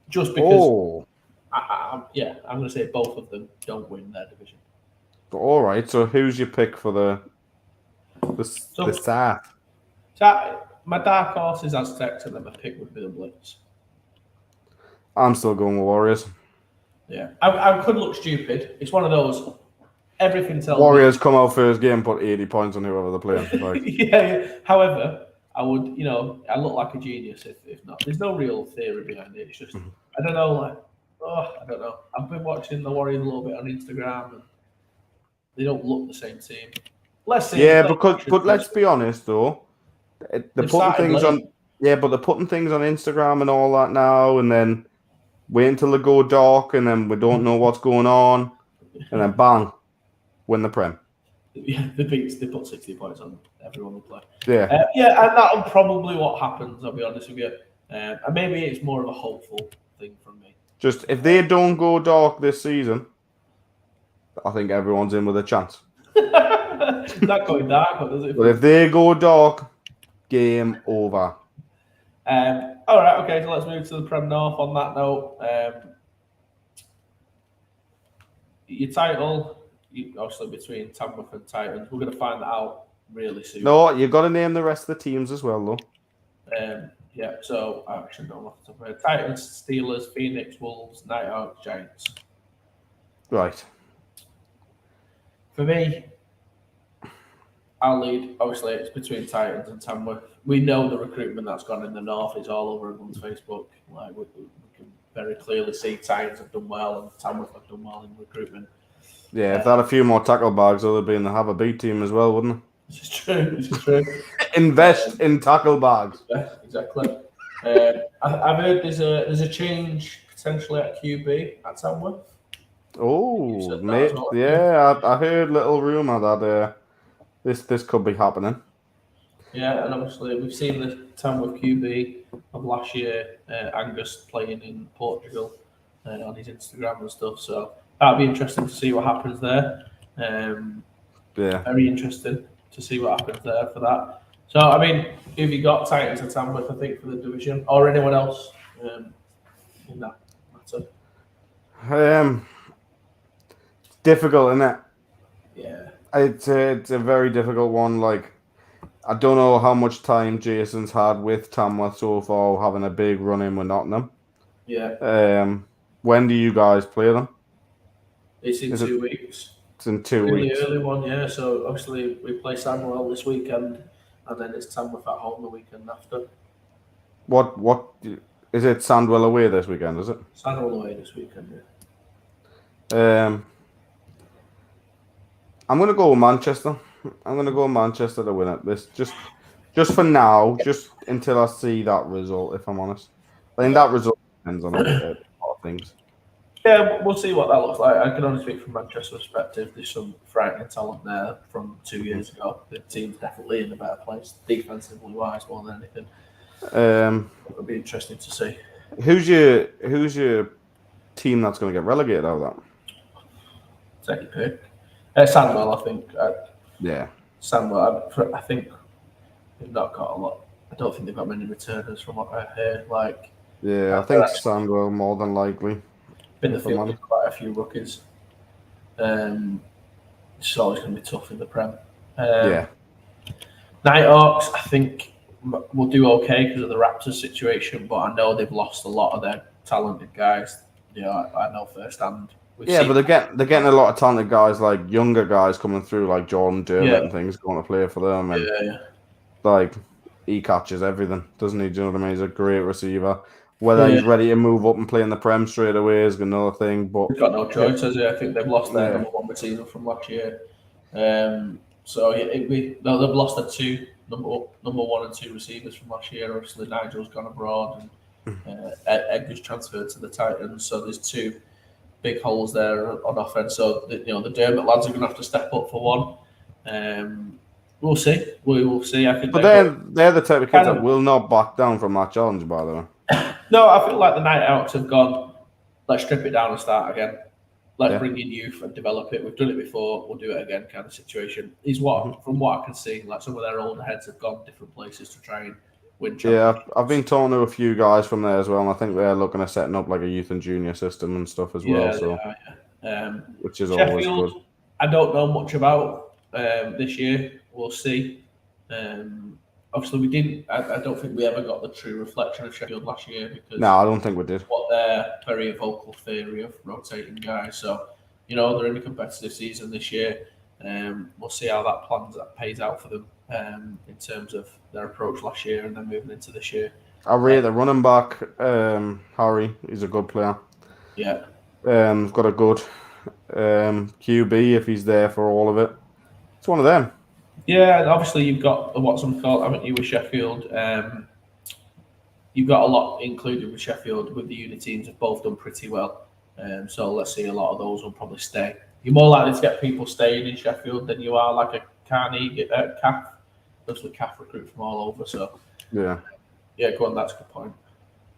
Just because, I'm going to say both of them don't win their division. All right, so who's your pick for the South? My dark horse is Aztecs, and then my pick would be the Blitz. I'm still going with Warriors. Yeah, I could look stupid. It's one of those. Everything tells Warriors come out first game, put 80 points on whoever they're playing. Like. Yeah. However, I would, I look like a genius if not. There's no real theory behind it. It's just, I don't know. I don't know. I've been watching the Warriors a little bit on Instagram, and they don't look the same team. Let's see. Yeah, but let's be honest though. They're putting things on. Yeah, but they're putting things on Instagram and all that now, and then wait until they go dark, and then we don't know what's going on, and then bang, win the Prem. Yeah, they put 60 points on everyone they play. Yeah. And that'll probably what happens, I'll be honest with you. And maybe it's more of a hopeful thing from me. Just if they don't go dark this season, I think everyone's in with a chance. Not going dark, does it? But if they go dark, game over. All right, okay, so let's move to the Prem North on that note. your title, obviously between Tamworth and Titans, we're going to find that out really soon. No, you've got to name the rest of the teams as well, though. Yeah, so I actually don't know off the top of my head. Titans, Steelers, Phoenix, Wolves, Nighthawks, Giants. Right. For me, I'll lead. Obviously, it's between Titans and Tamworth. We know the recruitment that's gone in the north is all over everyone's Facebook. Like we can very clearly see Titans have done well and Tamworth have done well in recruitment. Yeah, if they had a few more tackle bags, they'd be in the Have a Beat team as well, wouldn't This is true. This is true. Invest in tackle bags. Yeah, exactly. I've heard there's a change potentially at QB at Tamworth. Oh, mate. Yeah, I heard a little rumour that this could be happening. Yeah, and obviously we've seen the Tamworth QB of last year, Angus, playing in Portugal on his Instagram and stuff. So that'll be interesting to see what happens there. Yeah. Very interesting to see what happens there for that. So, I mean, if you got Titans and Tamworth, I think, for the division, or anyone else in that matter? Difficult, isn't it? Yeah. It's a very difficult one. Like, I don't know how much time Jason's had with Tamworth so far, having a big run in with Nottingham. Yeah. When do you guys play them? It's in 2 weeks. It's in 2 really weeks. Early one, yeah. So obviously we play Sandwell this weekend, and then it's Tamworth at home the weekend after. What is it? Sandwell away this weekend, is it? Sandwell away this weekend, yeah. I'm gonna go with Manchester. I'm gonna go with Manchester to win it. This just for now, just until I see that result. If I'm honest, I think that result depends on a lot of things. Yeah, we'll see what that looks like. I can only speak from Manchester's perspective. There's some frightening talent there from 2 years ago. The team's definitely in a better place, defensively wise, more than anything. It'll be interesting to see. Who's your team that's going to get relegated out of that? Take your pick. Sandwell, I think. Yeah. Sandwell, I think they've not got a lot. I don't think they've got many returners from what I heard. Yeah, I think Sandwell more than likely. Been the field with quite a few rookies. It's always going to be tough in the Prem. Yeah. Nighthawks, I think, will do okay because of the Raptors situation, but I know they've lost a lot of their talented guys. Yeah, I know firsthand. But they're getting a lot of talented guys, like younger guys coming through, like Jordan Dermott and things, going to play for them. And like he catches everything, doesn't he? Do you know what I mean? He's a great receiver. Whether he's ready to move up and play in the Prem straight away is another thing. But they've got no choice, has he? I think they've lost their number one receiver from last year. So they've lost their two number 1 and 2 receivers from last year. Obviously, Nigel's gone abroad and Edgar's transferred to the Titans. So there's 2 big holes there on offense. So the Dermott lads are going to have to step up for one. We'll see. We will see. I think. But they're the type of kids that will not back down from that challenge, by the way. No, I feel like the Nighthawks have gone, let's strip it down and start again. Let's bring in youth and develop it. We've done it before, we'll do it again kind of situation. From what I can see, like some of their older heads have gone different places to try and win championships. Yeah, I've been talking to a few guys from there as well, and I think they're looking at setting up like a youth and junior system and stuff as well. So, which is always good. I don't know much about this year. We'll see. Obviously, we didn't. I don't think we ever got the true reflection of Sheffield last year because I don't think we did. What their very vocal theory of rotating guys. So, they're in a competitive season this year. We'll see how that pays out for them in terms of their approach last year and then moving into this year. I rate the running back, Harry. He's a good player. Yeah. He's got a good QB if he's there for all of it. It's one of them. Yeah, and obviously you've got what's called, haven't you, with Sheffield? You've got a lot included with Sheffield with the unit teams have both done pretty well. So let's see, a lot of those will probably stay. You're more likely to get people staying in Sheffield than you are like a CAF. Those CAF recruit from all over. So yeah, go on. That's a good point.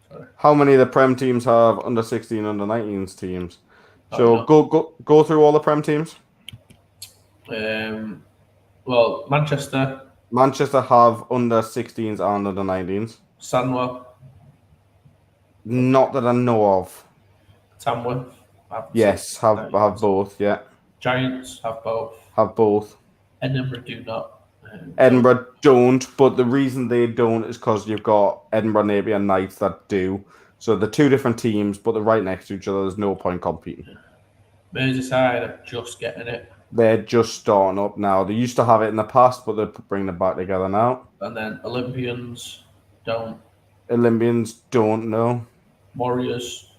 Sorry. How many of the Prem teams have under 16, under 19s teams? So go through all the Prem teams. Well, Manchester have under 16s and under 19s. Sandwell. Not that I know of. Tamworth Yes, have both. Yeah, Giants have both. have both. Edinburgh do not. Edinburgh don't, but the reason they don't is because you've got Edinburgh, Napier, and Knights that do. So they're two different teams, but they're right next to each other. There's no point competing. Merseyside are just getting it. They're just starting up now. They used to have it in the past, but they're bringing it back together now. And then Olympians don't know. Warriors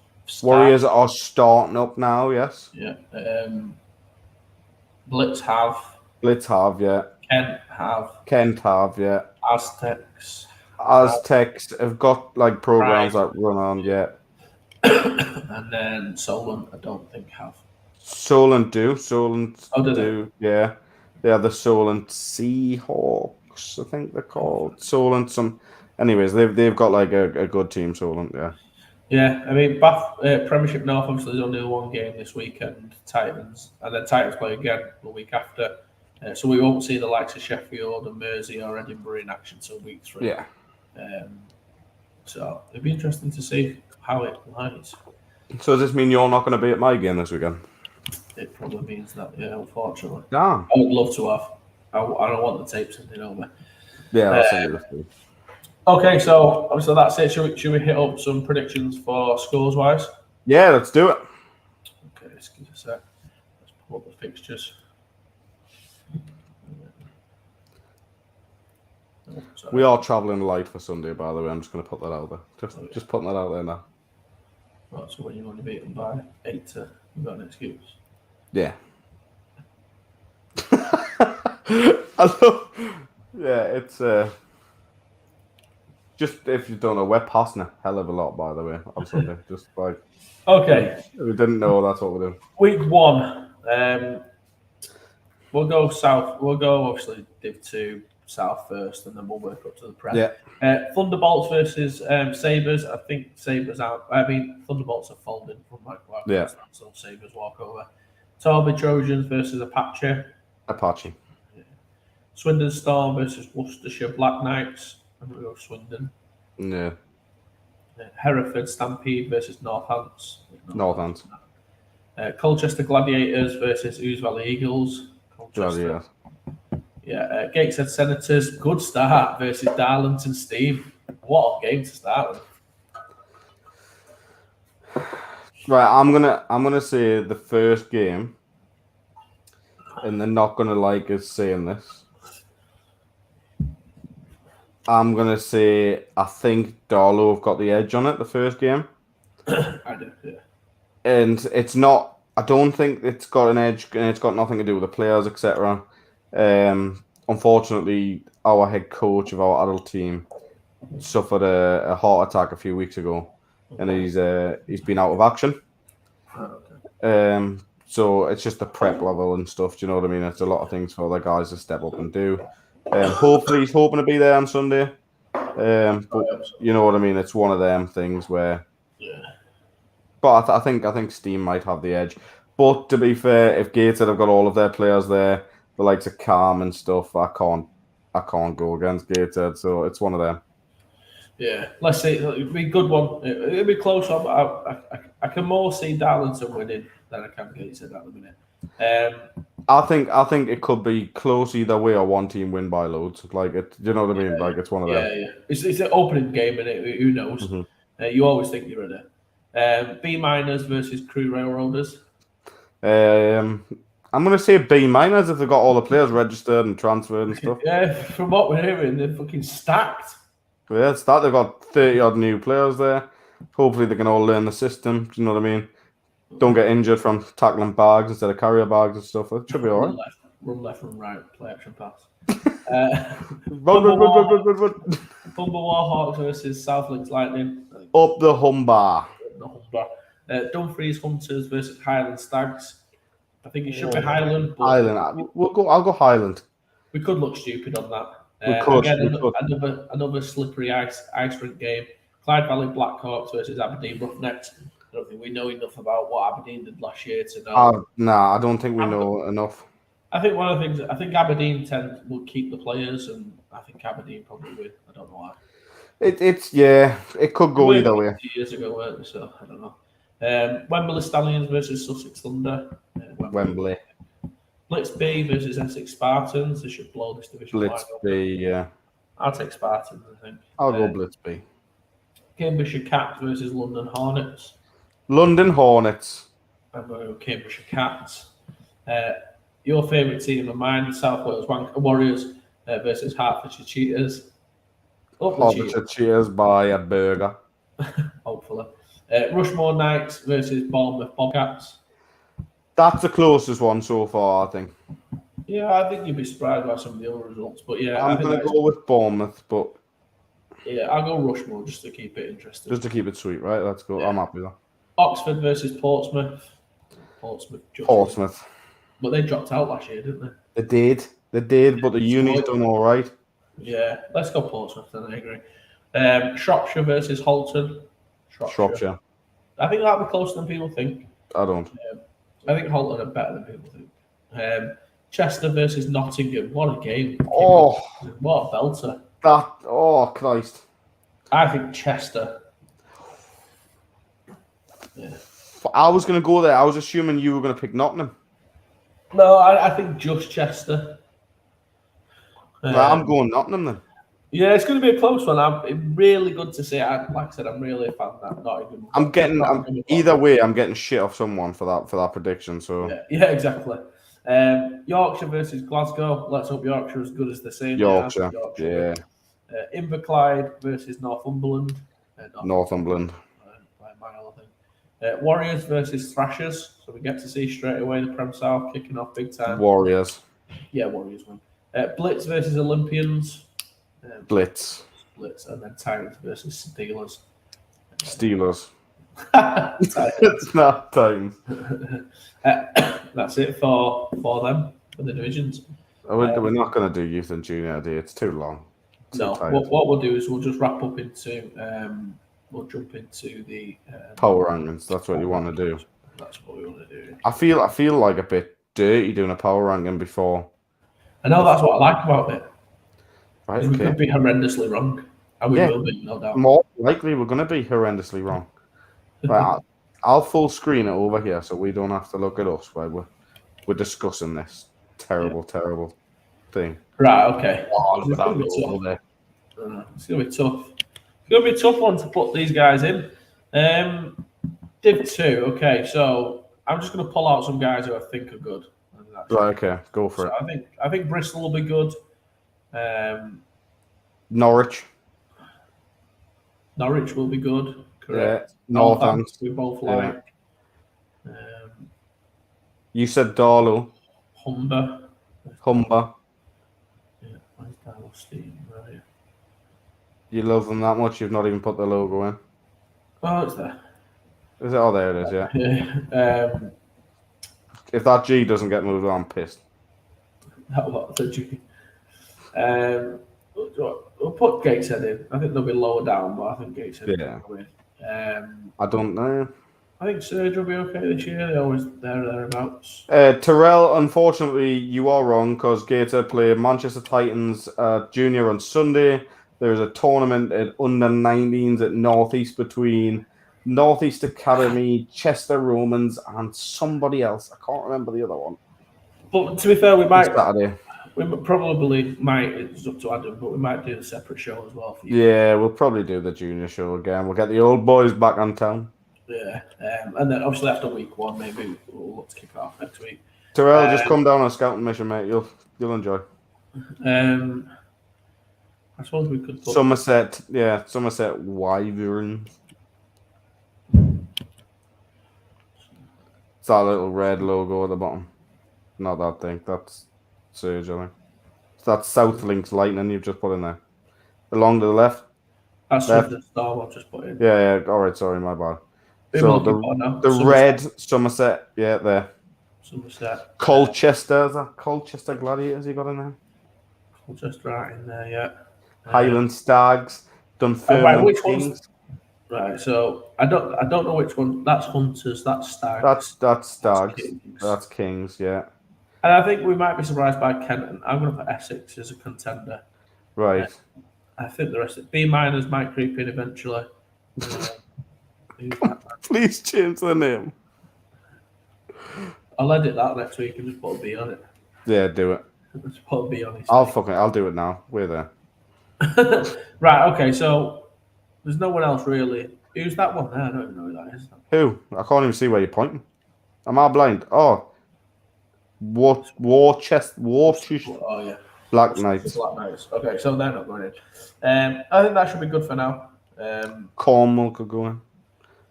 are starting up now, yes. Yeah. Blitz have, yeah. Kent have, yeah. Aztecs have got like programs that run on, yeah. And then Solent, I don't think have. Solent do. They? Yeah. They are the Solent Seahawks, I think they're called. Solent anyways, they've got like a good team, Solent, yeah. Yeah, I mean, Premiership North, obviously, there's only one game this weekend, Titans, and then Titans play again the week after. So we won't see the likes of Sheffield and Mersey or Edinburgh in action till week 3. Yeah. So it'd be interesting to see how it lies. So does this mean you're not going to be at my game this weekend? It probably means that, yeah, unfortunately. Damn. I would love to have. I don't want the tape sending over. Yeah, I'll send you the thing. Okay, so obviously that's it. Should we hit up some predictions for scores-wise? Yeah, let's do it. Okay, let's give us a sec. Let's pull up the fixtures. We are travelling light for Sunday, by the way. I'm just going to put that out there. Just putting that out there now. Right, so when you're going to beat them by 8, you've got an excuse. Yeah. It's just if you don't know, we're passing a hell of a lot, by the way, on Sunday. Just like okay, we didn't know that's what we're doing. Week 1, we'll go south. We'll go obviously Div 2 south first, and then we'll work up to the Prem. Yeah. Thunderbolts versus Sabres. I think Sabres out. I mean, Thunderbolts are folding from my work. Yeah. So Sabres walk over. Torby Trojans versus Apache. Yeah. Swindon Storm versus Worcestershire Black Knights. I'm going to go Swindon. Yeah. Hereford Stampede versus Northants. Northants. Colchester Gladiators versus Ouse Valley Eagles. Gladiators. Yeah. Gateshead Senators. Good start versus Darlington Steam. What a game to start with. Right, I'm gonna say the first game, and they're not gonna like us saying this. I'm gonna say I think Darlow have got the edge on it the first game. I do, yeah. And it's not. I don't think it's got an edge, and it's got nothing to do with the players, etc. Unfortunately, our head coach of our adult team suffered a heart attack a few weeks ago, and he's been out of action. So it's just the prep level and stuff. Do you know what I mean? It's a lot of things for the guys to step up and do. Hopefully, he's hoping to be there on Sunday. But you know what I mean? It's one of them things where. Yeah. But I think Steam might have the edge. But to be fair, if Gateshead have got all of their players there, the likes of Calm and stuff, I can't go against Gateshead. So it's one of them. Yeah, let's see. It'll be a good one. It'll be close. I can more see Darlington winning than I can Gateshead at the minute. I think it could be close either way, or one team win by loads. Like it, you know what I mean? Like it's one of them. Yeah. It's an opening game, and who knows? Mm-hmm. You always think you're ready. B miners versus Crew Railroaders. I'm gonna say B miners if they've got all the players registered and transferred and stuff. Yeah, from what we're hearing, they're fucking stacked. Yeah, it's that they've got 30 odd new players there. Hopefully they can all learn the system. Do you know what I mean? Don't get injured from tackling bags instead of carrier bags and stuff. It should be all right. Run left and right, play action pass. Run. Humber Warhawks versus South Links Lightning. Up the Humber. Dumfries Hunters versus Highland Stags. I think it should be Highland. But Highland. I'll go Highland. We could look stupid on that. We could. Another slippery ice rink game. Clyde Valley Blackhawks versus Aberdeen Roughnecks. I don't think we know enough about what Aberdeen did last year to know. I don't think we know enough. I think one of the things, I think Aberdeen will keep the players, and I think Aberdeen probably win. I don't know why. It could go either way. 2 years ago, weren't we? So I don't know. Wembley Stallions versus Sussex Thunder. Wembley. Blitz B versus Essex Spartans. They should blow this division Blitz wide B, open. yeah. I'll take Spartans, I think. I'll go Blitz B. Cambridgeshire Cats versus London Hornets. London Hornets. I'm going to go Cambridgeshire Cats. Your favourite team of mine, South Wales Warriors versus Hertfordshire Cheetahs. Hertfordshire Cheetahs by a burger. Hopefully. Rushmore Knights versus Bournemouth Bobcats. That's the closest one so far, I think. Yeah, I think you'd be surprised by some of the other results. But yeah, I'm going to go with Bournemouth, but... Yeah, I'll go Rushmore just to keep it interesting. Just to keep it sweet, right? Let's go. Yeah. I'm happy with that. Oxford versus Portsmouth. Portsmouth. But they dropped out last year, didn't they? They did, but the uni's done all right. Yeah, let's go Portsmouth then, I agree. Shropshire versus Halton. Shropshire. I think that'll be closer than people think. I don't. I think Halton are better than people think. Chester versus Nottingham. What a game. Oh. What a belter. Oh, Christ. I think Chester. Yeah. I was going to go there. I was assuming you were going to pick Nottingham. No, I think just Chester. I'm going Nottingham then. Yeah, it's going to be a close one. It's really good to see. Like I said, I'm really a fan of that Nottingham. Either way, I'm getting shit off someone for that prediction. So yeah, exactly. Yorkshire versus Glasgow. Let's hope Yorkshire is as good as the same. Yorkshire. Yeah. Inverclyde versus Northumberland. Northumberland. By a mile, I think. Warriors versus Thrashers. So we get to see straight away the Prem South kicking off big time. Warriors. Yeah, Warriors win. Blitz versus Olympians. Blitz. And then Titans versus Steelers. It's not Titans. That's it for them, for the divisions. We're not going to do youth and junior, do you? It's too long. What we'll do is we'll just wrap up into we'll jump into the power rankings. That's what you want to do. That's what we want to do. I feel like a bit dirty doing a power ranking before. I know that's what I like about it. Right, we could be horrendously wrong, and we will be, no doubt. More likely, we're going to be horrendously wrong. Right, I'll full screen it over here so we don't have to look at us while we're discussing this terrible thing. Right, okay. It's going to be tough. It's going to be tough. It's going to be a tough one to put these guys in. Div 2, okay, so I'm just going to pull out some guys who I think are good. Right, okay, go for it. I think Bristol will be good. Norwich will be good. Correct. Yeah. Northam. We both like. You said Darlow. Humber. Yeah, where's Darlow Steam? Right. You love them that much, you've not even put the logo in. Oh, it's there. Is it? Oh, there it is, yeah. Yeah. If that G doesn't get moved on, I'm pissed. The G. We'll put Gateshead in. I think they'll be lower down, but I think Gateshead will come in. I don't know. I think Surge will be okay this year. They're always thereabouts. Terrell, unfortunately, you are wrong because Gateshead play Manchester Titans Junior on Sunday. There's a tournament at under 19s at Northeast between Northeast Academy, Chester Romans, and somebody else. I can't remember the other one. But to be fair, we might. Saturday. We probably might, it's up to Adam, but we might do a separate show as well for you. Yeah, we'll probably do the junior show again. We'll get the old boys back on town. Yeah, and then obviously after week one, maybe we'll look to kick it off next week. Terrell, just come down on a scouting mission, mate. You'll enjoy. I suppose we could put Somerset Wyverns. It's that little red logo at the bottom. Not that thing. That's Surge, I think. It's that South Links Lightning you've just put in there. Along to the left. That's the Storm I've just put in. Yeah. All right, sorry, my bad. So the red Somerset, yeah, there. Somerset. Colchester, is that Colchester Gladiators you got in there? Colchester right in there, yeah. Highland Stags, Dunfermline which Kings. one's... Right, so I don't know which one. That's Hunters, that's Stags. That's Stags. That's Kings, yeah. And I think we might be surprised by Kenton. I'm going to put Essex as a contender. Right. I think the rest of B minors might creep in eventually. Who's that? Please change the name. I'll edit that next week and just put a B on it. Yeah, do it. Just put a B on his I'll do it now. We're there. Right, okay, so there's no one else really. Who's that one there? I don't even know who that is. Who? I can't even see where you're pointing. Am I blind? Oh. War chest. Oh, yeah. Black Knights. Black Knights. Okay, so they're not going in. I think that should be good for now. Cornwall could go in.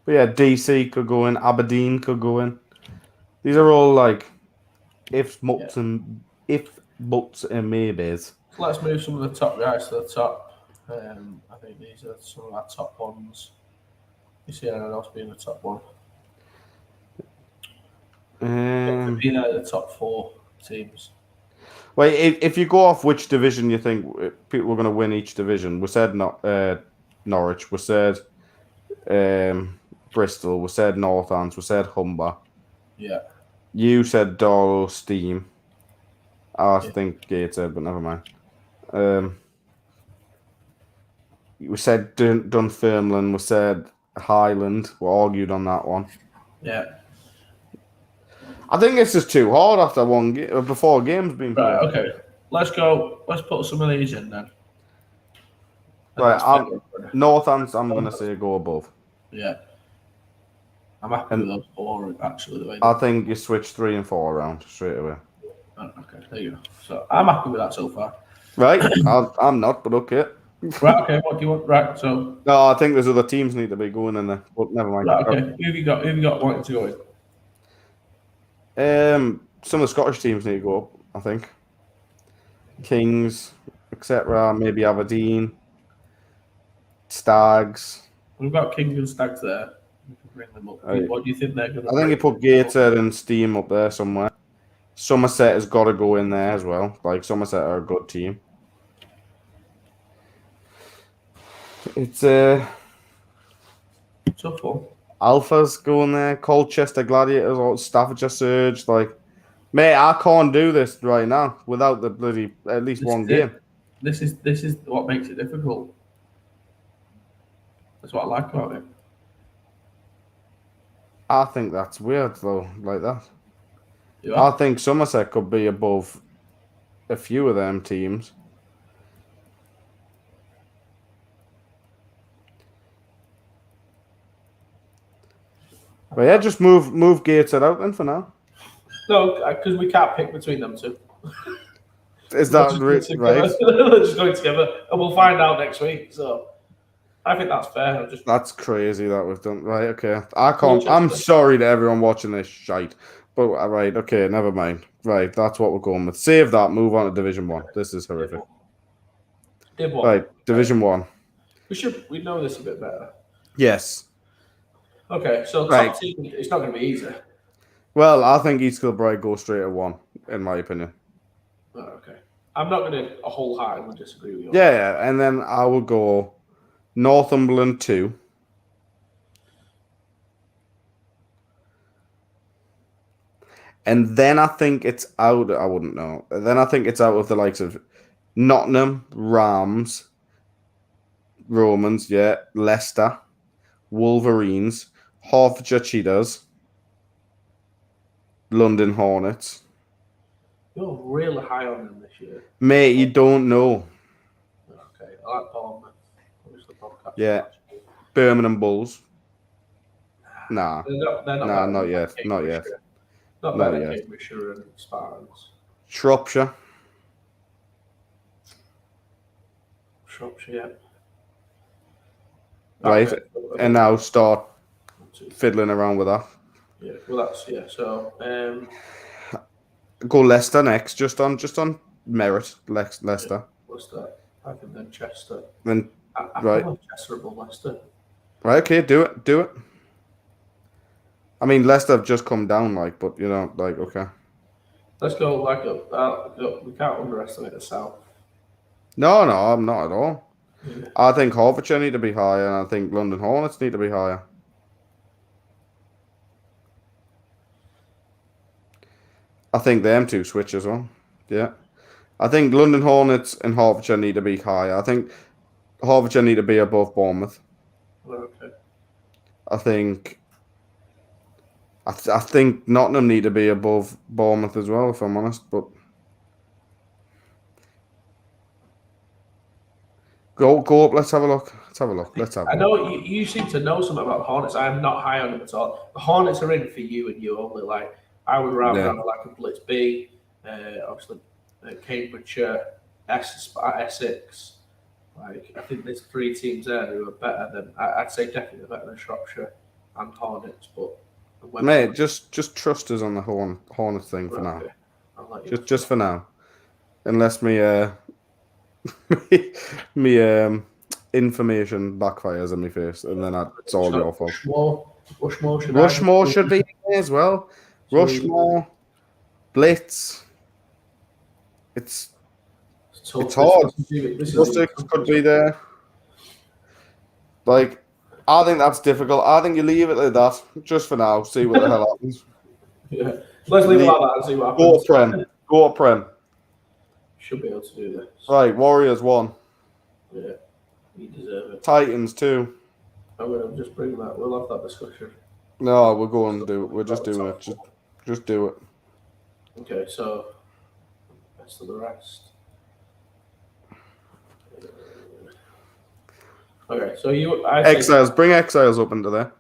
But yeah, DC could go in. Aberdeen could go in. These are all like ifs, buts, and maybes. So let's move some of the top guys to the top. I think these are some of our top ones. You see anyone else being the top one? Be the top 4 teams. Well, if you go off which division you think people are going to win each division, we said Norwich, we said Bristol, we said Northants, we said Humber. Yeah. You said Doro, Steam. I think Gateshead, but never mind. We said Dunfermline, we said Highland. We argued on that one. Yeah. I think it's just too hard after one game, before a game's been played. Right, okay. Let's go. Let's put some of these in then. Right, Northants, I'm going to say go above. Yeah. I'm happy with those 4, actually. The way I think you switch 3 and 4 around straight away. Okay, there you go. So I'm happy with that so far. Right, I'm not, but okay. Right, okay. What do you want? Right, so. No, I think there's other teams need to be going in there, but never mind. Right, okay. Who have you got wanting to go in? Some of the Scottish teams need to go up, I think. Kings, etc. Maybe Aberdeen, Stags. We've got Kings and Stags there. We can bring them up. Right. What do you think they're going to? I think you put Gateshead and Steam up there somewhere. Somerset has got to go in there as well. Like Somerset are a good team. It's tough one. Alpha's going there. Colchester Gladiators or Staffordshire Surge. Like, mate, I can't do this right now without the bloody at least one game. This is what makes it difficult. That's what I like about it. I think that's weird though, like that. Yeah. I think Somerset could be above a few of them teams. But yeah, just move Gateshead out then for now. No, because we can't pick between them two. Is that right? They're just going together, and we'll find out next week. So I think that's fair. That's crazy that we've done. Right, okay. I can't. I'm sorry to everyone watching this shite. But right, okay, never mind. Right, that's what we're going with. Save that. Move on to Division 1. This is horrific. Div 1. Right, Division 1. We know this a bit better. Yes. Okay, so top team, it's not going to be easy. Well, I think East Kilbride goes straight at 1, in my opinion. Oh, okay. I'm not going to wholeheartedly disagree with you. Yeah, and then I will go Northumberland 2. And then I think it's out. I wouldn't know. Then I think it's out of the likes of Nottingham, Rams, Romans, Leicester, Wolverines, Hertfordshire Cheetahs, London Hornets. You're really high on them this year. Mate, you don't know. Okay, I like Portsmouth. Yeah. Birmingham Bulls. Nah. They're not yet. Not yet. Not better than Cambridgeshire and Spartans. Shropshire, yeah. Right, and now start fiddling around with that. Yeah, well, So, go Leicester next, just on merit. Leicester. What's that? I think then Chester. Then I right. Chester above Leicester. Right. Okay. Do it. I mean, Leicester have just come down, but okay. Let's go we can't underestimate the South. No, I'm not at all. Yeah. I think Hertfordshire need to be higher, and I think London Hornets need to be higher. I think them two switch as well. Yeah. I think London Hornets and Hertfordshire need to be higher. I think Hertfordshire need to be above Bournemouth. Okay. I think Nottingham need to be above Bournemouth as well, if I'm honest. But go up. Let's have a look. I know you seem to know something about the Hornets. I am not high on them at all. The Hornets are in for you and you only. Like I would rather have like a Blitz B, obviously Cambridgeshire, Essex. Like I think there's 3 teams there who are better than. I'd say definitely better than Shropshire and Hornets. But mate, just trust us on the Hornets thing for now. I'll let you just for now, unless me information backfires in my face, and then it's all your fault. Rushmore should be there as well. Rushmore, Blitz. It's hard. Sussex could be there. Like, I think that's difficult. I think you leave it like that just for now. See what the hell happens. Yeah, let's leave it like that and see what happens. Go up, Prem. Should be able to do this. Right, Warriors 1. Yeah, you deserve it. Titans 2. I'm gonna just bring that. We'll have that discussion. No, we're going to do it. We're just doing it. Just do it. Okay, so best of the rest. Okay, so Exiles. Bring Exiles up into there.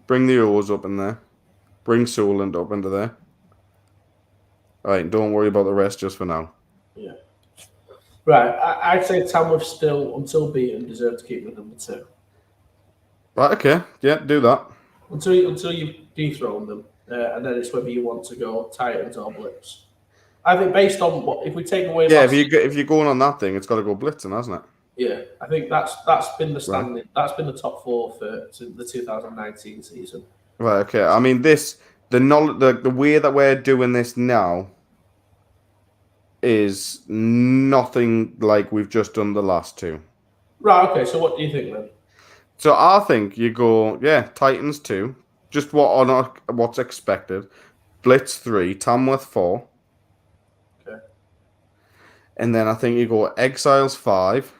Bring the O's up in there. Bring Solent up into there. All right, don't worry about the rest just for now. Yeah. Right, I'd say Tamworth still, until beaten, deserve to keep the number 2. Right, okay. Yeah, do that. Until you dethrone them, and then it's whether you want to go Titans or Blitz. I think based on what, if we take away... Yeah, if you're going on that thing, it's got to go Blitzen, hasn't it? Yeah, I think that's been the standing. Right. That's been the top 4 for the 2019 season. Right, okay. I mean, the way that we're doing this now is nothing like we've just done the last 2. Right, okay. So what do you think then? So I think you go, Titans 2, just what's expected. Blitz 3, Tamworth 4. Okay. And then I think you go Exiles 5.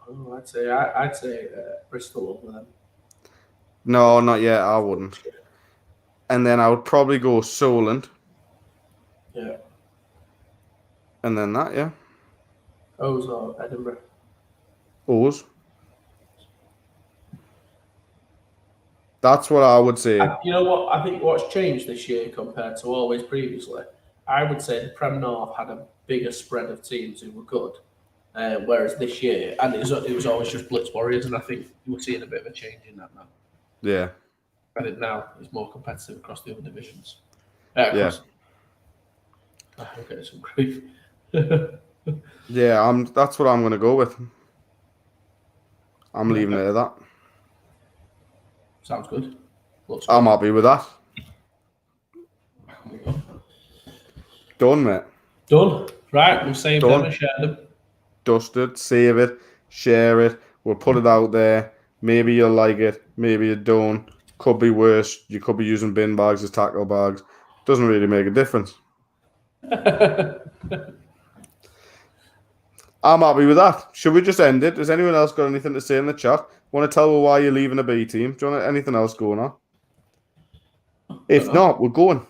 Oh, I'd say Bristol over them. No, not yet. I wouldn't. And then I would probably go Solent. Yeah. And then that, yeah. O's or Edinburgh. O's. That's what I would say. You know what? I think what's changed this year compared to always previously, I would say the Prem North had a bigger spread of teams who were good. Whereas this year, and it was always just Blitz Warriors, and I think we're seeing a bit of a change in that now. Yeah. I think now it's more competitive across the other divisions. Yeah. I'm getting some grief. Yeah, that's what I'm going to go with. I'm leaving it at that. Sounds good. Looks I'm good. happy with that. Done, mate. Done. Right, we'll save them and share them. Dusted, save it, share it. We'll put it out there. Maybe you'll like it. Maybe you don't. Could be worse. You could be using bin bags as tackle bags. Doesn't really make a difference. I'm happy with that. Should we just end it? Has anyone else got anything to say in the chat? Want to tell me why you're leaving a B team? Do you want anything else going on? If not, we're going.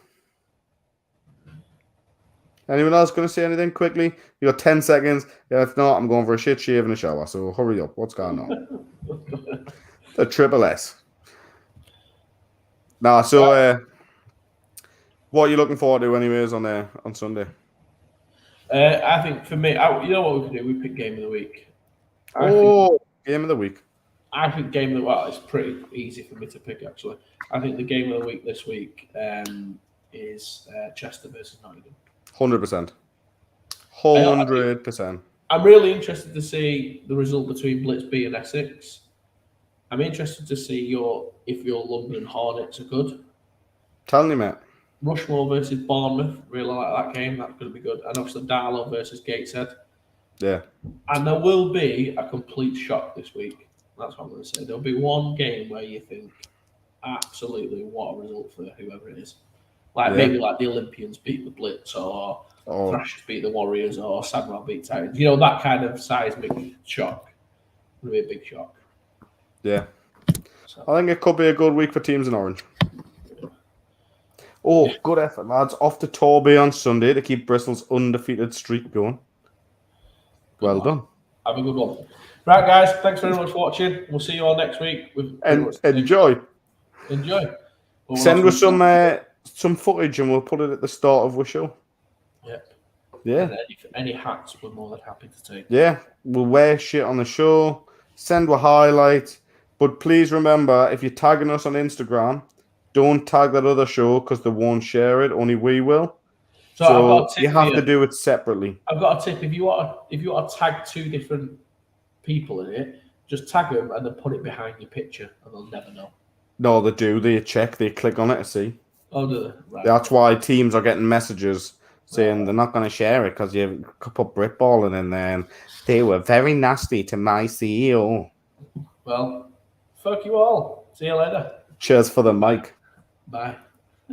Anyone else going to say anything quickly? You got 10 seconds. Yeah, if not, I'm going for a shit shave and a shower. So hurry up. What's going on? The triple S. Nah, so what are you looking forward to anyways on Sunday? I think for me, you know what we can do? We pick game of the week. Game of the week. I think game of the week, it's pretty easy for me to pick actually. I think the game of the week this week is Chester versus Nottingham. 100%. 100%. I'm really interested to see the result between Blitz B and Essex. I'm interested to see if your London Hornets are good. Tell me, mate. Rushmore versus Bournemouth. Really like that game. That's going to be good. And obviously Darlow versus Gateshead. Yeah. And there will be a complete shock this week. That's what I'm going to say. There'll be one game where you think, absolutely, what a result for whoever it is. Maybe like the Olympians beat the Blitz, or Thrashers beat the Warriors, or Sadwell beat Titans. You know, that kind of seismic shock. Would be a big shock. Yeah. So, I think it could be a good week for teams in orange. Oh, good effort, lads. Off to Torbay on Sunday to keep Bristol's undefeated streak going. Well done. Have a good one. Right, guys. Thanks very much for watching. We'll see you all next week. And enjoy. Enjoy. Send us some footage and we'll put it at the start of our show. Yep. Yeah. And any hats, we're more than happy to take. Yeah. We'll wear shit on the show. Send a highlight. But please remember, if you're tagging us on Instagram, don't tag that other show because they won't share it. Only we will. So you have to do it separately. I've got a tip. If you want to tag 2 different people in it, just tag them and then put it behind your picture, and they'll never know. No, they do. They check. They click on it to see. Oh, do they? Right. That's why teams are getting messages saying they're not going to share it because you put Britball in there, and they were very nasty to my CEO. Well, fuck you all. See you later. Cheers for the mic. Bye.